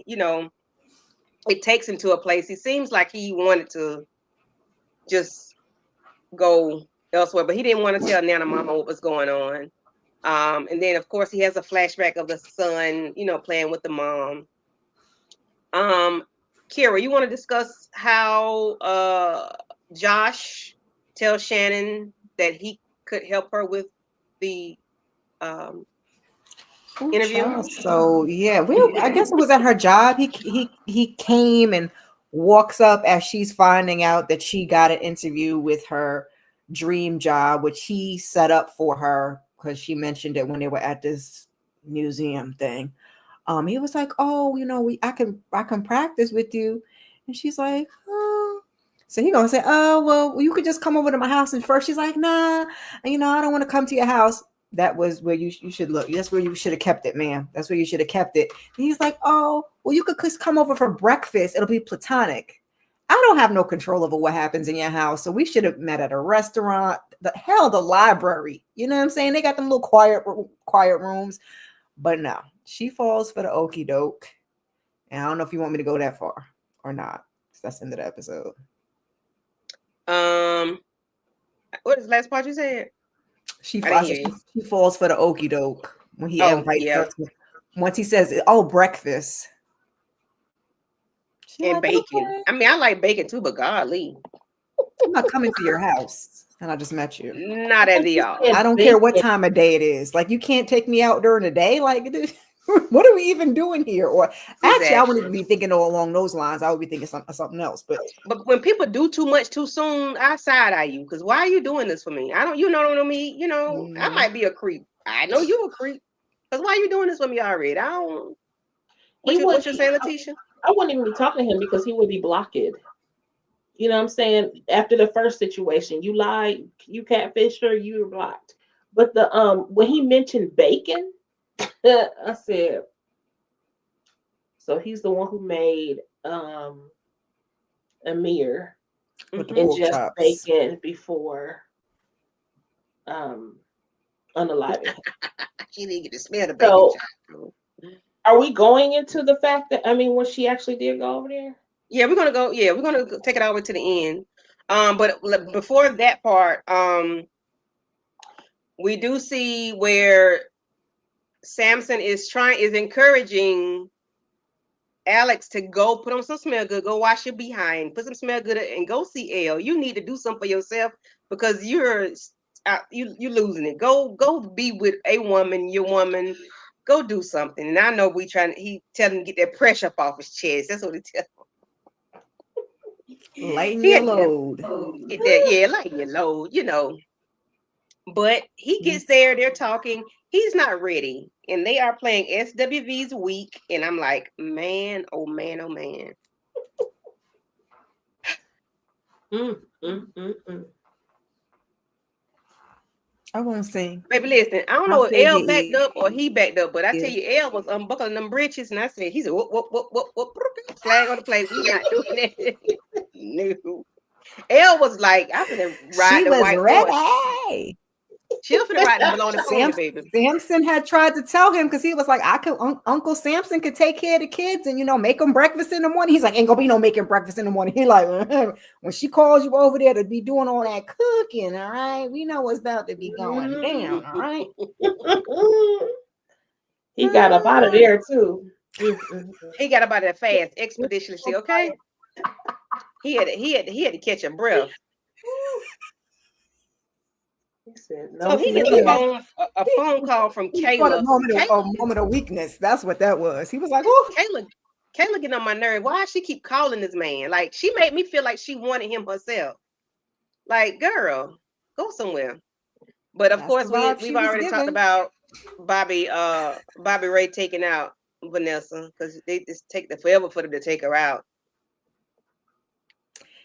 it takes him to a place. He seems like he wanted to just go elsewhere, but he didn't want to tell Nana Mama what was going on. And then of course he has a flashback of the son, playing with the mom. Kira, you want to discuss how Josh tells Shannon that he could help her with the interview? So yeah, I guess it was at her job. He came and walks up as she's finding out that she got an interview with her dream job, which he set up for her because she mentioned it when they were at this museum thing. He was like, "Oh, I can practice with you," and she's like, "Oh." So he gonna say, "Oh, well, you could just come over to my house." And first she's like, "Nah, I don't want to come to your house." That was where you should look. That's where you should have kept it, man. That's where you should have kept it. And he's like, "Oh, well, you could just come over for breakfast. It'll be platonic." I don't have no control over what happens in your house, so we should have met at a restaurant. The library. You know what I'm saying? They got them little quiet rooms. But no, she falls for the okie doke. And I don't know if you want me to go that far or not. That's the end of the episode. What is the last part you said? She falls for the okie doke when he invites her. Once he says, "Oh, breakfast." And like, bacon. Okay. I mean, I like bacon too, but golly. I'm not coming to your house. And I just met you. Not at the all. I don't care what time of day it is. Like, you can't take me out during the day. Like, what are we even doing here? Or actually, I wouldn't be thinking along those lines. I would be thinking something else. But when people do too much too soon, I side eye you. Because why are you doing this for me? I don't, you know me. I might be a creep. I know you a creep. Because why are you doing this for me already? I don't. What you saying, Letitia? I wouldn't even be talking to him because he would be blocked. You know what I'm saying? After the first situation, you lied, you catfished her, you were blocked. But when he mentioned bacon, I said, so he's the one who made Amir ingest bacon before unaliving. She didn't get to smell the bacon. So, are we going into the fact that when she actually did go over there? Yeah, we're gonna go. Yeah, we're gonna take it all the way to the end. But before that part, we do see where Samson is encouraging Alex to go put on some smell good, go wash your behind, put some smell good, and go see Elle. You need to do something for yourself because you're losing it. Go be with a woman, your woman. Go do something. And I know he tell him to get that pressure up off his chest. That's what he tell him. Lighten your load. Lighten your load, But he gets there, they're talking. He's not ready. And they are playing SWV's week. And I'm like, man, oh man, oh man. I won't sing. Baby, listen, I don't know if Elle backed up or he backed up, but I tell you, Elle was unbuckling them britches, and I said, he said, whoop, flag on the plate. We not doing that. No. Elle was like, I'm gonna ride the white horse. She was gonna ride the baloney pony, baby. Samson had tried to tell him because he was like, Uncle Samson could take care of the kids and make them breakfast in the morning. He's like, ain't gonna be no making breakfast in the morning. He like, when she calls you over there to be doing all that cooking, all right, we know what's about to be going down, all right. He got up out of there too. He got up out of there fast, expeditiously. Okay, he had to catch a breath. So he gets a phone call from Kayla. A moment of weakness. That's what that was. He was like, "Oh, Kayla getting on my nerve. Why she keep calling this man? Like she made me feel like she wanted him herself. Like, girl, go somewhere." But of course, we've already talked about Bobby Ray taking out Vanessa because they just take forever for them to take her out.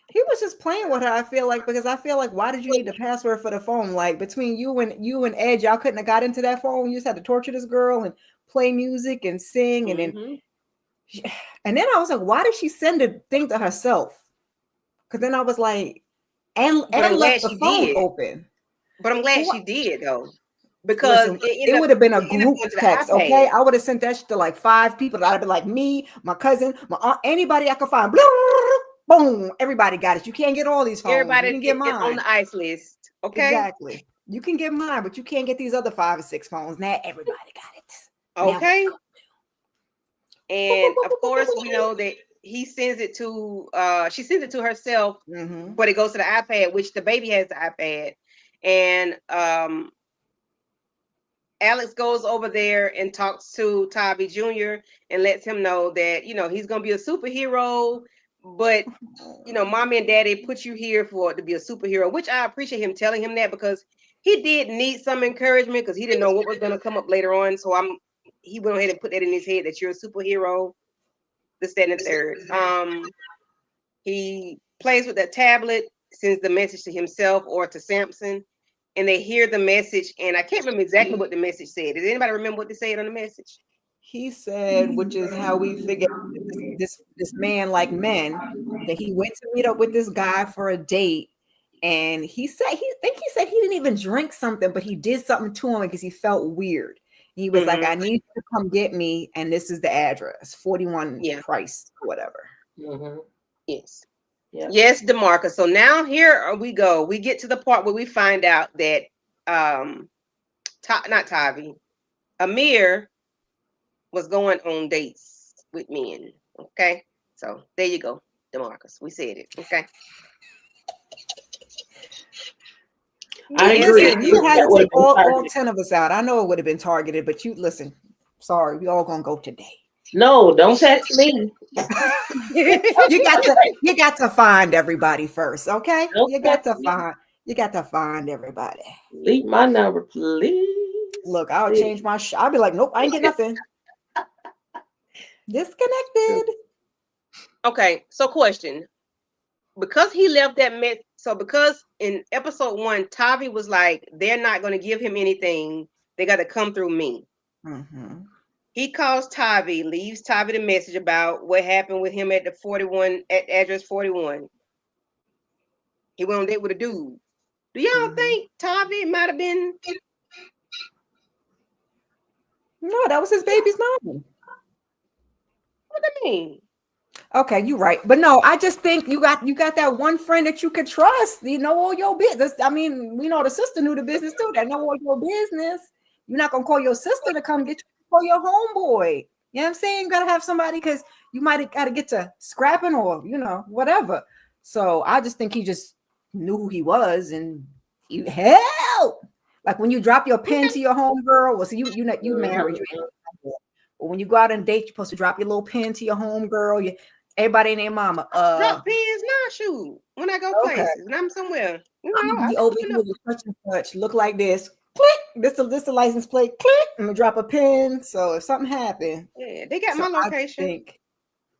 He was just playing with her, I feel like, because I feel like, why did you need the password for the phone? Like between you and Ed, y'all couldn't have got into that phone. You just had to torture this girl and play music and sing. And then I was like, why did she send a thing to herself? Because then I was like, and left the phone open. But I'm glad she did though. Because it would have been a group text, okay? I would have sent that shit to like 5 people. I'd have been like me, my cousin, my aunt, anybody I could find. Boom! Everybody got it. You can't get all these phones. Everybody can get mine on the ice list. Okay, exactly. You can get mine, but you can't get these other 5 or 6 phones. Now everybody got it. Okay. And of course, we know that he sends it to. She sends it to herself, but it goes to the iPad, which the baby has the iPad, and Alex goes over there and talks to Tavi Jr. and lets him know that he's gonna be a superhero. But mommy and daddy put you here to be a superhero, which I appreciate him telling him that because he did need some encouragement because he didn't know what was going to come up later on. So I'm he went ahead and put that in his head that you're a superhero, this, that, and the third. He plays with that tablet, sends the message to himself or to Samson, and they hear the message. And I can't remember exactly what the message said. Does anybody remember what they said on the message? He said, which is how we figured this man like men, that he went to meet up with this guy for a date. And he said he said he didn't even drink something, but he did something to him because he felt weird. He was like, I need you to come get me, and this is the address, 41 Price or whatever. Yes. Yep. Yes, DeMarcus. So now here we go. We get to the part where we find out that not Tavi, Amir was going on dates with men. Okay. So there you go, DeMarcus. We said it. Okay. I agree. You had to take all 10 of us out. I know it would have been targeted, but you listen. Sorry, we all gonna go today. No, don't text me. you got to find everybody first, okay? Don't you got to find everybody. Leave my number, please. Look, I'll change my I'll be like, nope, I ain't get nothing. Disconnected. Okay, so question. Because he left that because in episode 1, Tavi was like, they're not going to give him anything. They got to come through me. He calls Tavi, leaves Tavi the message about what happened with him at the 41, at address 41. He went on date with a dude. Do y'all think Tavi might have been? No, that was his baby's mom. What do you mean? Okay, you're right. But no, I just think you got that one friend that you could trust. You know all your business. I mean, we know the sister knew the business too. That know all your business. You're not gonna call your sister to come get you. Call your homeboy. You know what I'm saying? You gotta have somebody because you might have got to get to scrapping or whatever. So I just think he just knew who he was and you help. Like when you drop your pin to your homegirl, well, so you married. But when you go out on a date, you're supposed to drop your little pin to your homegirl. Everybody and their mama. Drop pins, not shoot. When I go places, when I'm somewhere, I'm gonna be over here with such and such. Look like this. Click. This the license plate. Click. I'm gonna drop a pin. So if something happened, they got my location.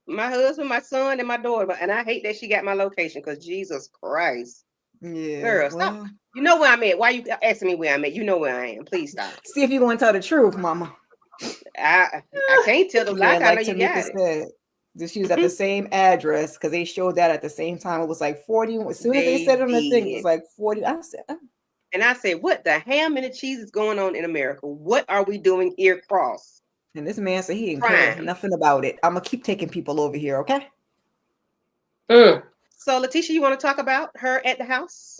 My husband, my son, and my daughter. And I hate that she got my location because Jesus Christ. Yeah, girl, stop. You know where I'm at. Why you asking me where I'm at? You know where I am. Please stop. See if you want to tell the truth, Mama. I can't tell the lie. I know you got it. She was at the same address because they showed that at the same time. It was like 40. As soon as they said it on the thing, it was like 40. I said, what the ham and the cheese is going on in America? What are we doing here, Cross? And this man said he didn't care nothing about it. I'm gonna keep taking people over here, okay? So, Letitia, you want to talk about her at the house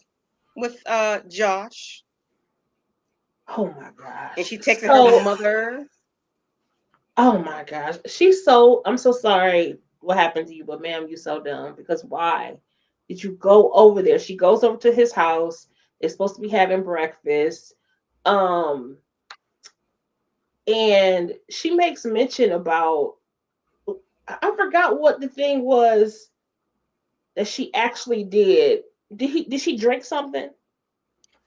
with Josh? Oh my gosh! And she texted her mother. Oh my gosh. I'm so sorry what happened to you, but ma'am, you're so dumb. Because why did you go over there? She goes over to his house. They're supposed to be having breakfast. And she makes mention about, I forgot what the thing was that she actually did. Did she drink something?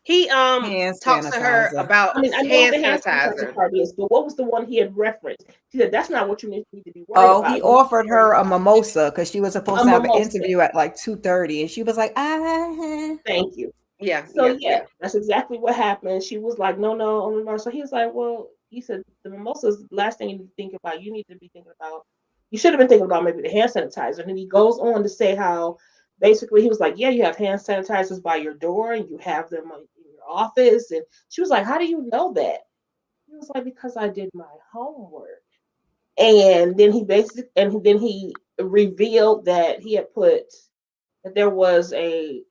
He talks to her about I know hand the hand sanitizer part is, but what was the one he had referenced? She said that's not what you need to be worried about. He offered her a mimosa because she was supposed to have an interview at like 2:30, and she was like, Thank you. Yeah. So that's exactly what happened. She was like, no. So he was like, well, he said the mimosa is the last thing you need to think about. You need to be thinking about. You should have been thinking about maybe the hand sanitizer. And then he goes on to say how basically he was like, yeah, you have hand sanitizers by your door and you have them in your office. And she was like, how do you know that? He was like, because I did my homework. And then he revealed that he had put that there was I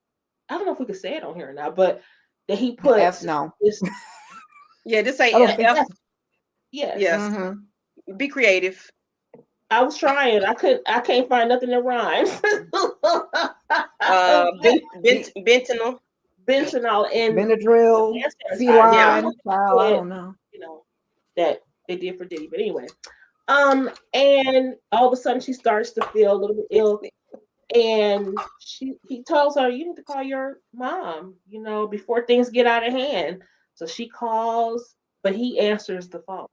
don't know if we could say it on here or not, but that he put F no. Just say F. Yes. Mm-hmm. Be creative. I was trying. I can't find nothing that rhymes. Bentonol and Benadryl, feline. Wow, I don't know. That they did for Diddy, but anyway. And all of a sudden she starts to feel a little bit ill, and he tells her, "You need to call your mom, before things get out of hand." So she calls, but he answers the phone.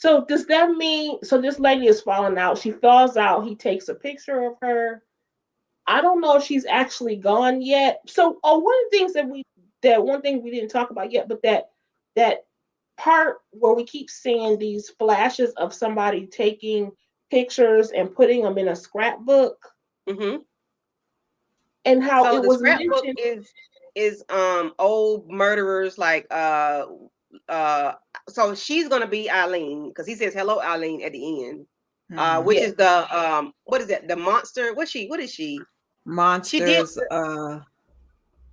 So does that mean so this lady is falling out? She falls out. He takes a picture of her. I don't know if she's actually gone yet. So, one of the things that one thing we didn't talk about yet, but that part where we keep seeing these flashes of somebody taking pictures and putting them in a scrapbook, hmm and how So it the was scrapbook mentioned. is old murderers like so she's gonna be Eileen because he says hello Eileen at the end. Which Yeah, is the what is that? The monster? What is she? She did Monsters.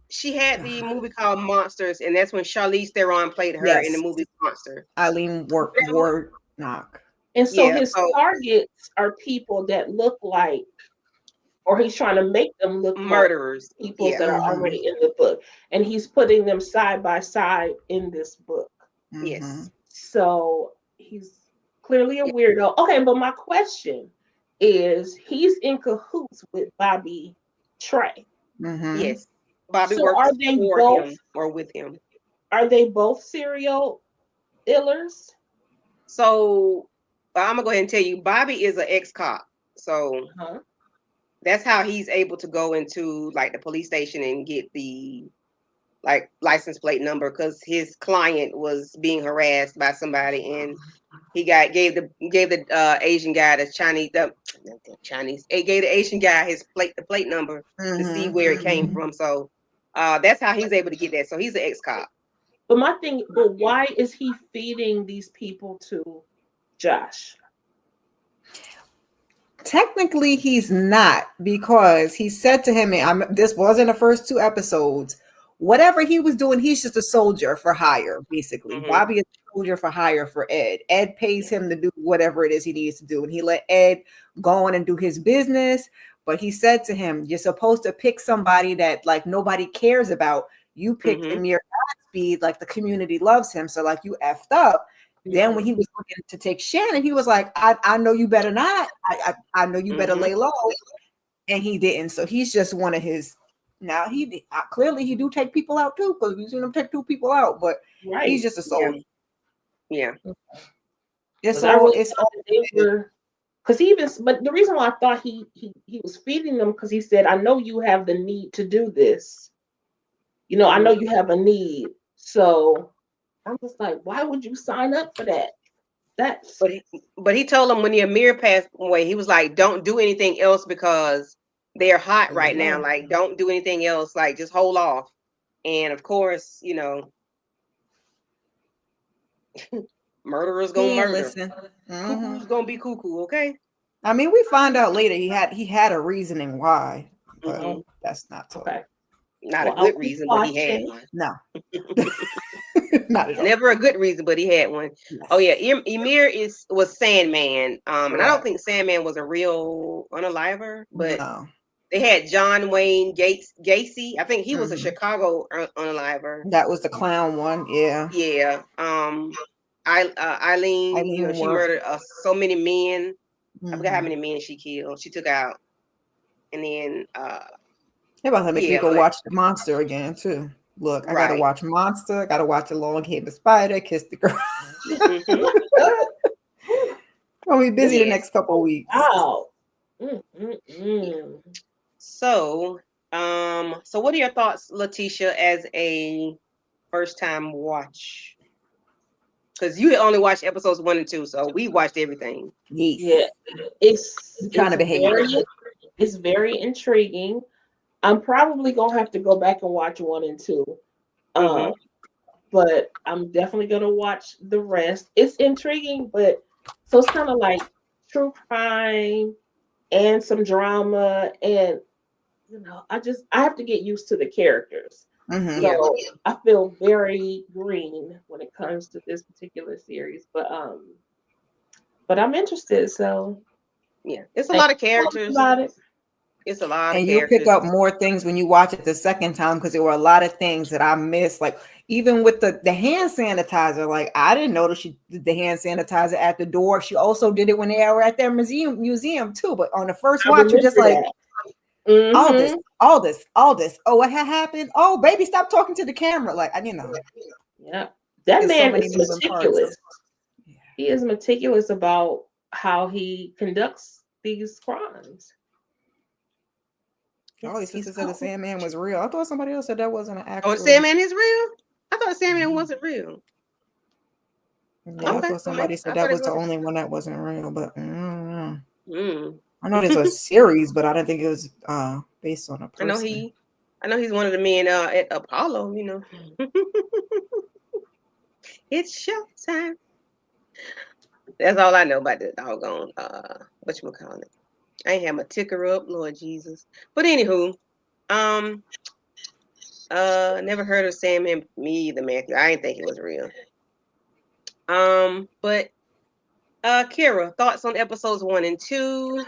she had the God. movie called Monsters, and that's when Charlize Theron played her in the Yes, movie Monster. Eileen Warnock. and so Yeah, his so targets are people that look like, or he's trying to make them look like murderers. peoples Yeah, that are Mm-hmm. already in the book, and he's putting them side by side in this book. Mm-hmm. yes, So he's clearly a yeah, weirdo. Okay, but my question is, he's in cahoots with Bobby Trey. Mm-hmm. yes. Bobby So are works they for both him or with him. serial illers? So I'm gonna go ahead and tell you, Bobby is an ex-cop. So Huh? that's how he's able to go into like the police station and get the like license plate number because his client was being harassed by somebody and he gave the Asian guy the Chinese he gave the Asian guy the plate number to see Mm-hmm. where it came from. So that's how he's able to get that. So he's an ex-cop. But why is he feeding these people to Josh? Technically, he's not because he said to him, this was in the first two episodes. Whatever he was doing, he's just a soldier for hire, basically. hmm Bobby is a soldier for hire for Ed. Ed pays Yeah. him to do whatever it is he needs to do. And he let Ed go on and do his business. But he said to him, you're supposed to pick somebody that like nobody cares about. You picked hmm Amir Godspeed, like the community loves him. So like you effed up. Then when Mhm. he was looking to take Shannon, he was like, I know you better not. I know you better hmm lay low. And he didn't. So he's just one of his. Now clearly he do take people out too, because we've seen him take two people out, but he's Right. just a Yeah. soldier. Yeah. It's Because I all really it's thought that they were. Because but the reason why I thought he was feeding them, because he said, I know you have the need to do this. I know hmm you have a need. So I'm just like, why would you sign up for that? That's But he told him when the Amir passed away, he was like, "Don't do anything else because they're hot lay right now. low. Like, don't do anything else. Like, just hold off." And of course, murderers gonna He ain't murder. listen. Cuckoo's gonna be cuckoo. Okay. I mean, we find out later he had a reasoning why, but hmm that's not told. okay. Not a Well, I'll good keep reason, but he had watching. one. No, not at all. Never a good reason, but he had one. Oh yeah, Emir was Sandman. And I don't Correct. think Sandman was a real unaliver, but No. they had John Wayne Gacy. I think he was a Mhm. Chicago unaliver. That was the clown one. Yeah. Yeah. Eileen, Eileen she worked. murdered so many men. I forgot how Mhm. many men she killed. She took out, and then They're about to make me yeah, go but watch the Monster again too. Look, I gotta right. watch Monster. I gotta watch the Long Hair Spider, Kiss the Girl. hmm I'll be busy the Yes. next couple of weeks. Wow. Mm. So, so what are your thoughts, Letitia, as a first time watch? Because you only watched episodes 1 and 2, so we watched everything. Yes. Yeah, it's I'm trying to behave. it's very intriguing. I'm probably gonna have to go back and watch 1 and 2. hmm But I'm definitely gonna watch the rest. It's intriguing, but so it's kind of like true crime and some drama, and I have to get used to the characters. Mhm. Yeah, So I feel very green when it comes to this particular series, but I'm interested. So yeah. It's a thank lot of you for talking characters. about it. It's a lot of And you'll pick characters. up more things when you watch it the second time because there were a lot of things that I missed. Like even with the hand sanitizer, like I didn't notice she did the hand sanitizer at the door. She also did it when they were at their museum too. But on the first I watch, you're just remember like, that. all this, Mm-hmm. all this, all this. Oh, what had happened? Oh, baby, stop talking to the camera. Like I, Yeah, that there's so man many is moving parts. meticulous. He is meticulous about how he conducts these crimes. Oh, your He's sister said the cold. Sandman was real. I thought somebody else said that wasn't an Oh, the actual. Sandman is real? I thought Sandman wasn't real. Yeah, I Okay, thought somebody said I that thought it was the was. only one that wasn't real, but I don't know. Mm. I know there's a series, but I didn't think it was based on a I know person. he's one of the men at Apollo, you know. It's showtime. That's all I know about the doggone whatchamacallit. I ain't have my ticker up, Lord Jesus. But anywho, never heard of Sandman. Me either, Matthew. I didn't think it was real. But Kira, thoughts on episodes 1 and 2?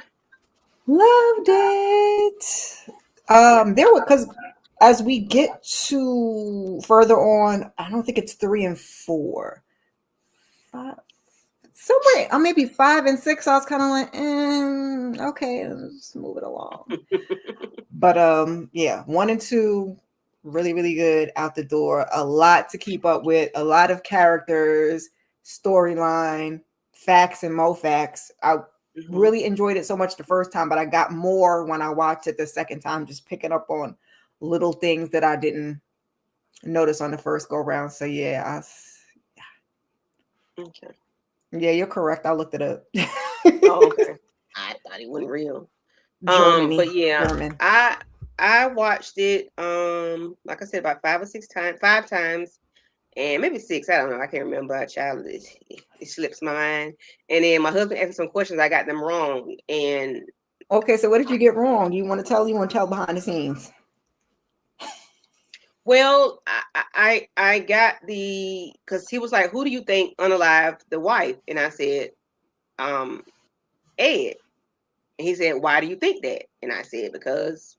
Loved it. There were because as we get to further on, I don't think it's 3 and 4. 5, somewhere, or maybe 5 and 6. I was kind of like, okay, let's move it along. But yeah, 1 and 2, really, really good out the door. A lot to keep up with, a lot of characters, storyline, facts and mo facts. I really enjoyed it so much the first time, but I got more when I watched it the second time, just picking up on little things that I didn't notice on the first go round. So yeah, Okay. yeah, you're correct. I looked it up. Oh, okay. I thought it wasn't real. Germany, But yeah, German. I watched it like I said about 5 times, and maybe 6. I don't know. I can't remember. It slips my mind. And then my husband asked some questions. I got them wrong. And Okay, so what did you get wrong? You want to tell? You want to tell behind the scenes? well, I got because he was like, "Who do you think unalived the wife?" And I said, Ed. And he said, "Why do you think that?" And I said, because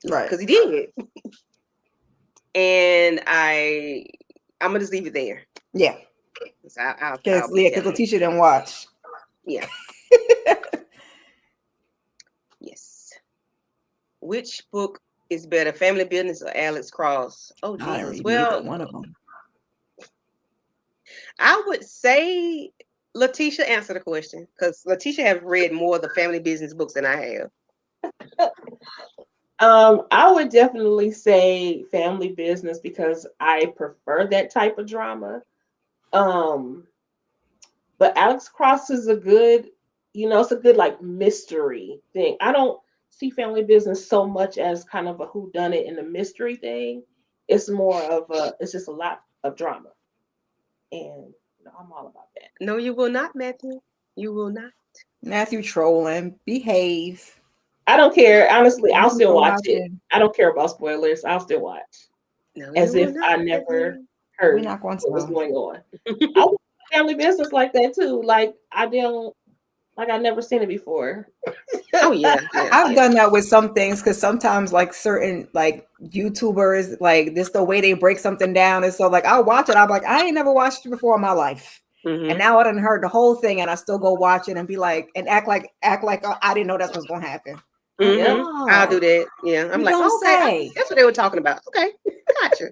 Right. he did. And I'm gonna just leave it there. Yeah. I'll Because be telling you. Letitia didn't watch. Yeah. Yes. Which book is better, Family Business or Alex Cross? Oh, I didn't Jesus. read Well, neither one of them. I would say Letitia answer the question because Letitia have read more of the Family Business books than I have. I would definitely say Family Business because I prefer that type of drama. But Alex Cross is a good, it's a good like mystery thing. I don't see Family Business so much as kind of a whodunit and a mystery thing. It's more of it's just a lot of drama, and I'm all about that. No, you will not, Matthew. You will not. Matthew trolling. Behave. I don't care. Honestly, I'll still Go watch watch it. I don't care about spoilers. I'll still watch. No, As you will if not, I never Matthew. We're heard not going what was to. going on. I watch Family Business like that too. Like I never seen it before. Oh yeah, I've done that with some things because sometimes like certain like YouTubers, like this the way they break something down. And so like I'll watch it. I'm like, I ain't never watched it before in my life. And now I done heard the whole thing and I still go watch it and be like, and act like I didn't know that's what's gonna happen. Like, I'll do that. Yeah, I'm You like, don't okay, say. that's what they were talking about. Okay, gotcha.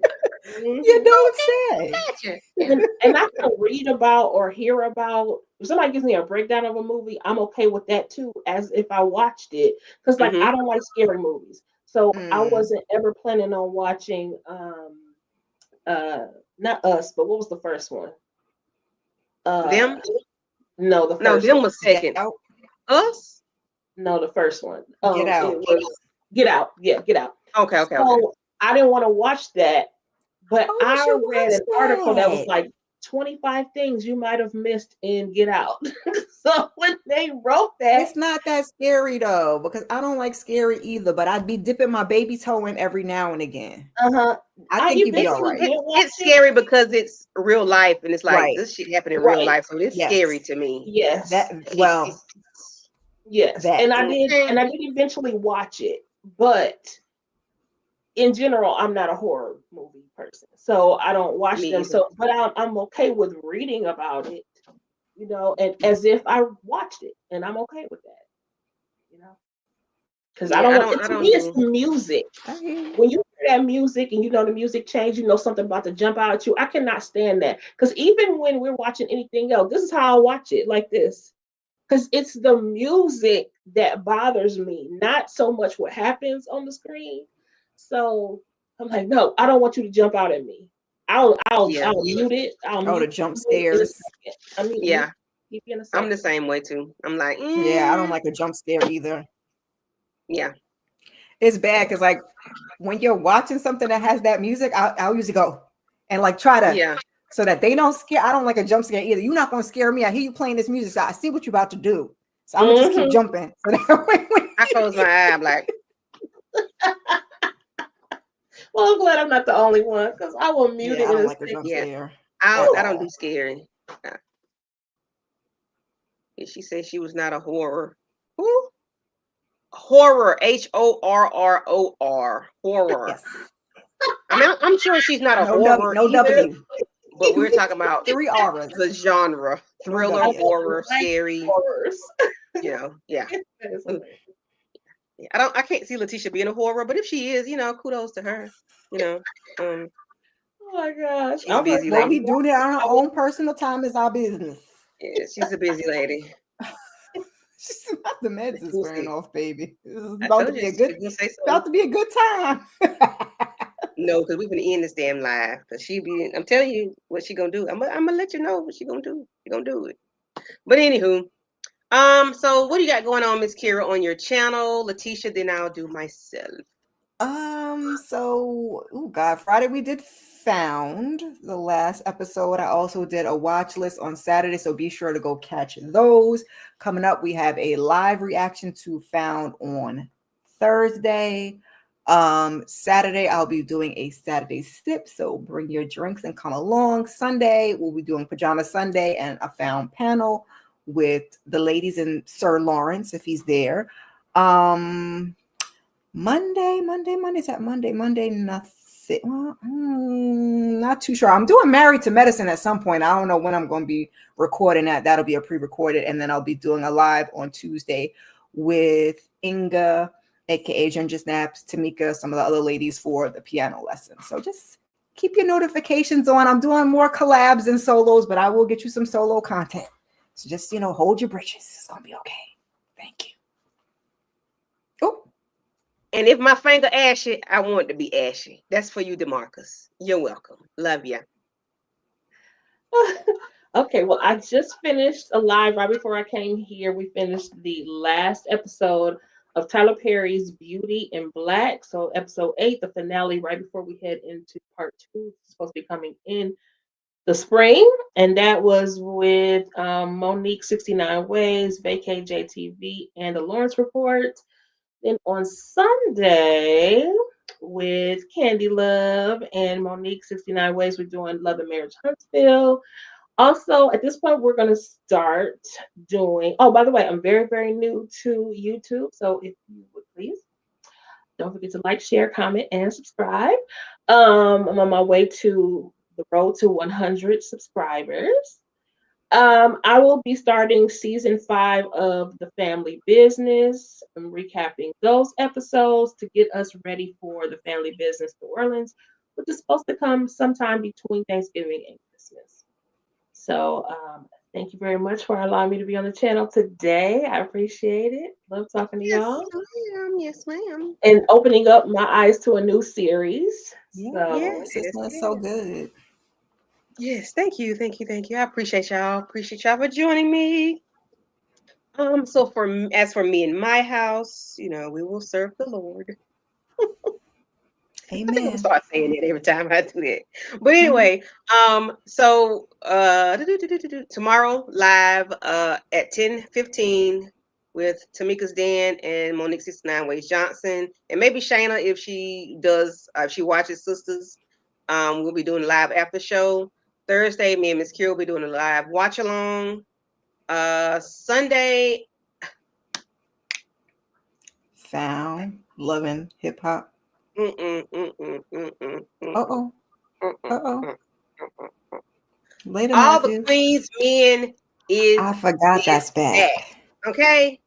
You don't say. Gotcha. And I can read about or hear about. If somebody gives me a breakdown of a movie, I'm okay with that too, as if I watched it. Because like I don't like scary movies, so I wasn't ever planning on watching. Not Us, but what was the first one? Them? No, the first. No, them one. was second. Us? No, the first one. Get Out. It was Get Out. Yeah, Get Out. Okay. So I didn't want to watch that, but Oh, you I should read watch an article that was that. like 25 things you might have missed in Get Out. So when they wrote that, It's not that scary though, because I don't like scary either, but I'd be dipping my baby toe in every now and again. I think you'd be all right. It's scary because it's real life and it's like Right. this shit happened in real life, so it's Yes. scary to me. Yes. Yes. that. And I did eventually watch it, but in general, I'm not a horror movie person, so I don't watch Me them. either. So, but I'm okay with reading about it, and as if I watched it, and I'm okay with that, because I don't want. To me, it's the music. When you that music and you know the music change, you know something about to jump out at you. I cannot stand that. Because even when we're watching anything else, this is how I watch it like this. Because it's the music that bothers me, not so much what happens on the screen. So I'm like, no, I don't want you to jump out at me. Yeah, I'll mute it. I'll Oh, the mute jump you in a scares. second. I mean, yeah. keep you in a I'm the second. same way too. I'm like, Yeah, I don't like a jump scare either. yeah, It's bad because like when you're watching something that has that music, I'll usually go and like try to yeah. so that they don't scare. I don't like a jump scare either. You're not gonna scare me. I hear you playing this music, so I see what you're about to do. So I'm gonna just keep Mhm. jumping. So that way, I close my eye. I'm like, Well, I'm glad I'm not the only one because I will mute yeah, it I in don't a like a jump second. yeah. scare I at don't do all. scary. Uh, She said she was not a horror. Who? Horror. HORROR. Horror. Yes. I mean, I'm sure she's not a No W. horror No either, W. but we're talking about Three R's. the genre: No thriller, I W. don't horror, like scary. horrors. Yeah. That is Mm, hilarious. yeah. I can't see Letitia being a horror, but if she is, kudos to her. You know, um, Oh my gosh. she's a I'm like, busy What we lady. do there on our I own personal time is our business. Yeah, she's a busy lady. She's not the meds is We'll wearing see. off, baby. This is I about to told be you a she good was gonna say about something. to be a good time. No, because we're gonna end this damn live. Cause she be, I'm telling you what she gonna do. I'm gonna let you know what she gonna do. She gonna do it. But anywho, so what do you got going on, Miss Kira, on your channel? Letitia, then I'll do myself. So oh God, Friday we did Found the last episode. I also did a watch list on Saturday, so be sure to go catch those. Coming up, we have a live reaction to Found on Thursday. Saturday, I'll be doing a Saturday sip, so bring your drinks and come along. Sunday, we'll be doing Pajama Sunday and a Found panel with the ladies and Sir Lawrence if he's there. Monday, nothing. Well, not too sure. I'm doing Married to Medicine at some point. I don't know when I'm going to be recording that. That'll be a pre-recorded, and then I'll be doing a live on Tuesday with Inga, aka Ginger Snaps, Tamika, some of the other ladies for the piano lesson. So just keep your notifications on. I'm doing more collabs and solos, but I will get you some solo content. So just hold your britches. It's gonna be okay. Thank you. Oh. And if my finger ashy, I want it to be ashy. That's for you, DeMarcus. You're welcome. Love ya. Okay, well, I just finished a live right before I came here. We finished the last episode of Tyler Perry's Beauty in Black. So, episode 8, the finale, right before we head into part 2. It's supposed to be coming in the spring. And that was with Monique 69 Ways, Vacay JTV, and the Lawrence Report. Then on Sunday, with Candy Love and Monique 69 Ways, we're doing Love and Marriage Huntsville. Also, at this point, we're going to start doing. Oh, by the way, I'm very, very new to YouTube. So if you would please don't forget to like, share, comment, and subscribe. I'm on my way to the road to 100 subscribers. I will be starting season 5 of The Family Business. I'm recapping those episodes to get us ready for The Family Business New Orleans, which is supposed to come sometime between Thanksgiving and Christmas. So thank you very much for allowing me to be on the channel today. I appreciate it. Love talking to Yes, y'all ma'am. Yes, ma'am. and opening up my eyes to a new series. So Yes, this one's so good. Yes, thank you, thank you, thank you. I appreciate y'all. Appreciate y'all for joining me. So as for me and my house, we will serve the Lord. I think I'm gonna Amen. start saying that every time I do that. But anyway, so tomorrow live at 10:15 with Tamika's Dan and Monique 69 Ways Johnson, and maybe Shayna if she does if she watches Sisters. We'll be doing a live after show. Thursday, me and Miss Kira will be doing a live watch along. Sunday, Found loving hip hop. mm-mm, mm-mm, mm-mm, Uh-oh. mm-mm, Uh-oh. mm-mm, mm-mm. Later, All the Matthew. Queen's Men I forgot that's back. back. Okay?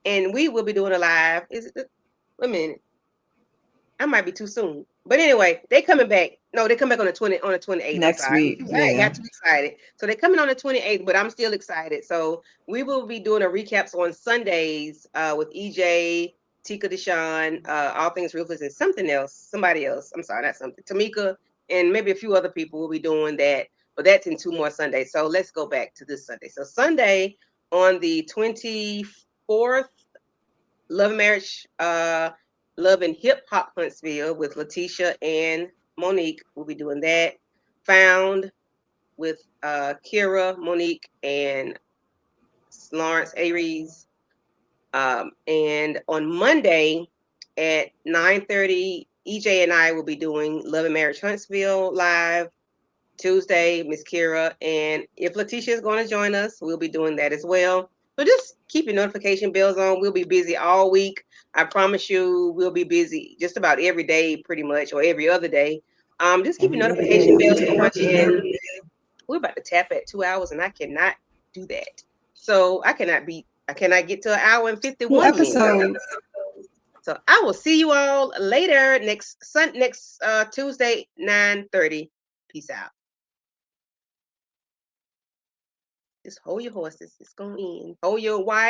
And we will be doing a live. Wait a minute. I might be too soon. But anyway, they coming back. No, they come back on the 28th. I'm Next sorry. week, I yeah. got too excited. So they're coming on the 28th, but I'm still excited. So we will be doing a recaps on Sundays with EJ, Tika Deshawn, All Things Ruthless, and somebody else. I'm sorry, not something. Tamika, and maybe a few other people will be doing that. But that's in 2 more Sundays. So let's go back to this Sunday. So Sunday on the 24th, Love and Marriage, Love and Hip Hop Huntsville with Letitia and Monique. We'll be doing that. Found with Kira, Monique, and Lawrence Aries. And on Monday at 9:30, EJ and I will be doing Love and Marriage Huntsville live. Tuesday, Miss Kira, and if Letitia is going to join us, we'll be doing that as well. So just keep your notification bells on. We'll be busy all week. I promise you, we'll be busy just about every day, pretty much, or every other day. Just keep your Every other notification day. bells on, and we're about to tap at 2 hours, and I cannot do that. So I cannot get to an hour and 2 51 minutes. episodes. So I will see you all later next Tuesday, 9:30. Peace out. Just hold your horses. It's going to end. Hold your wide.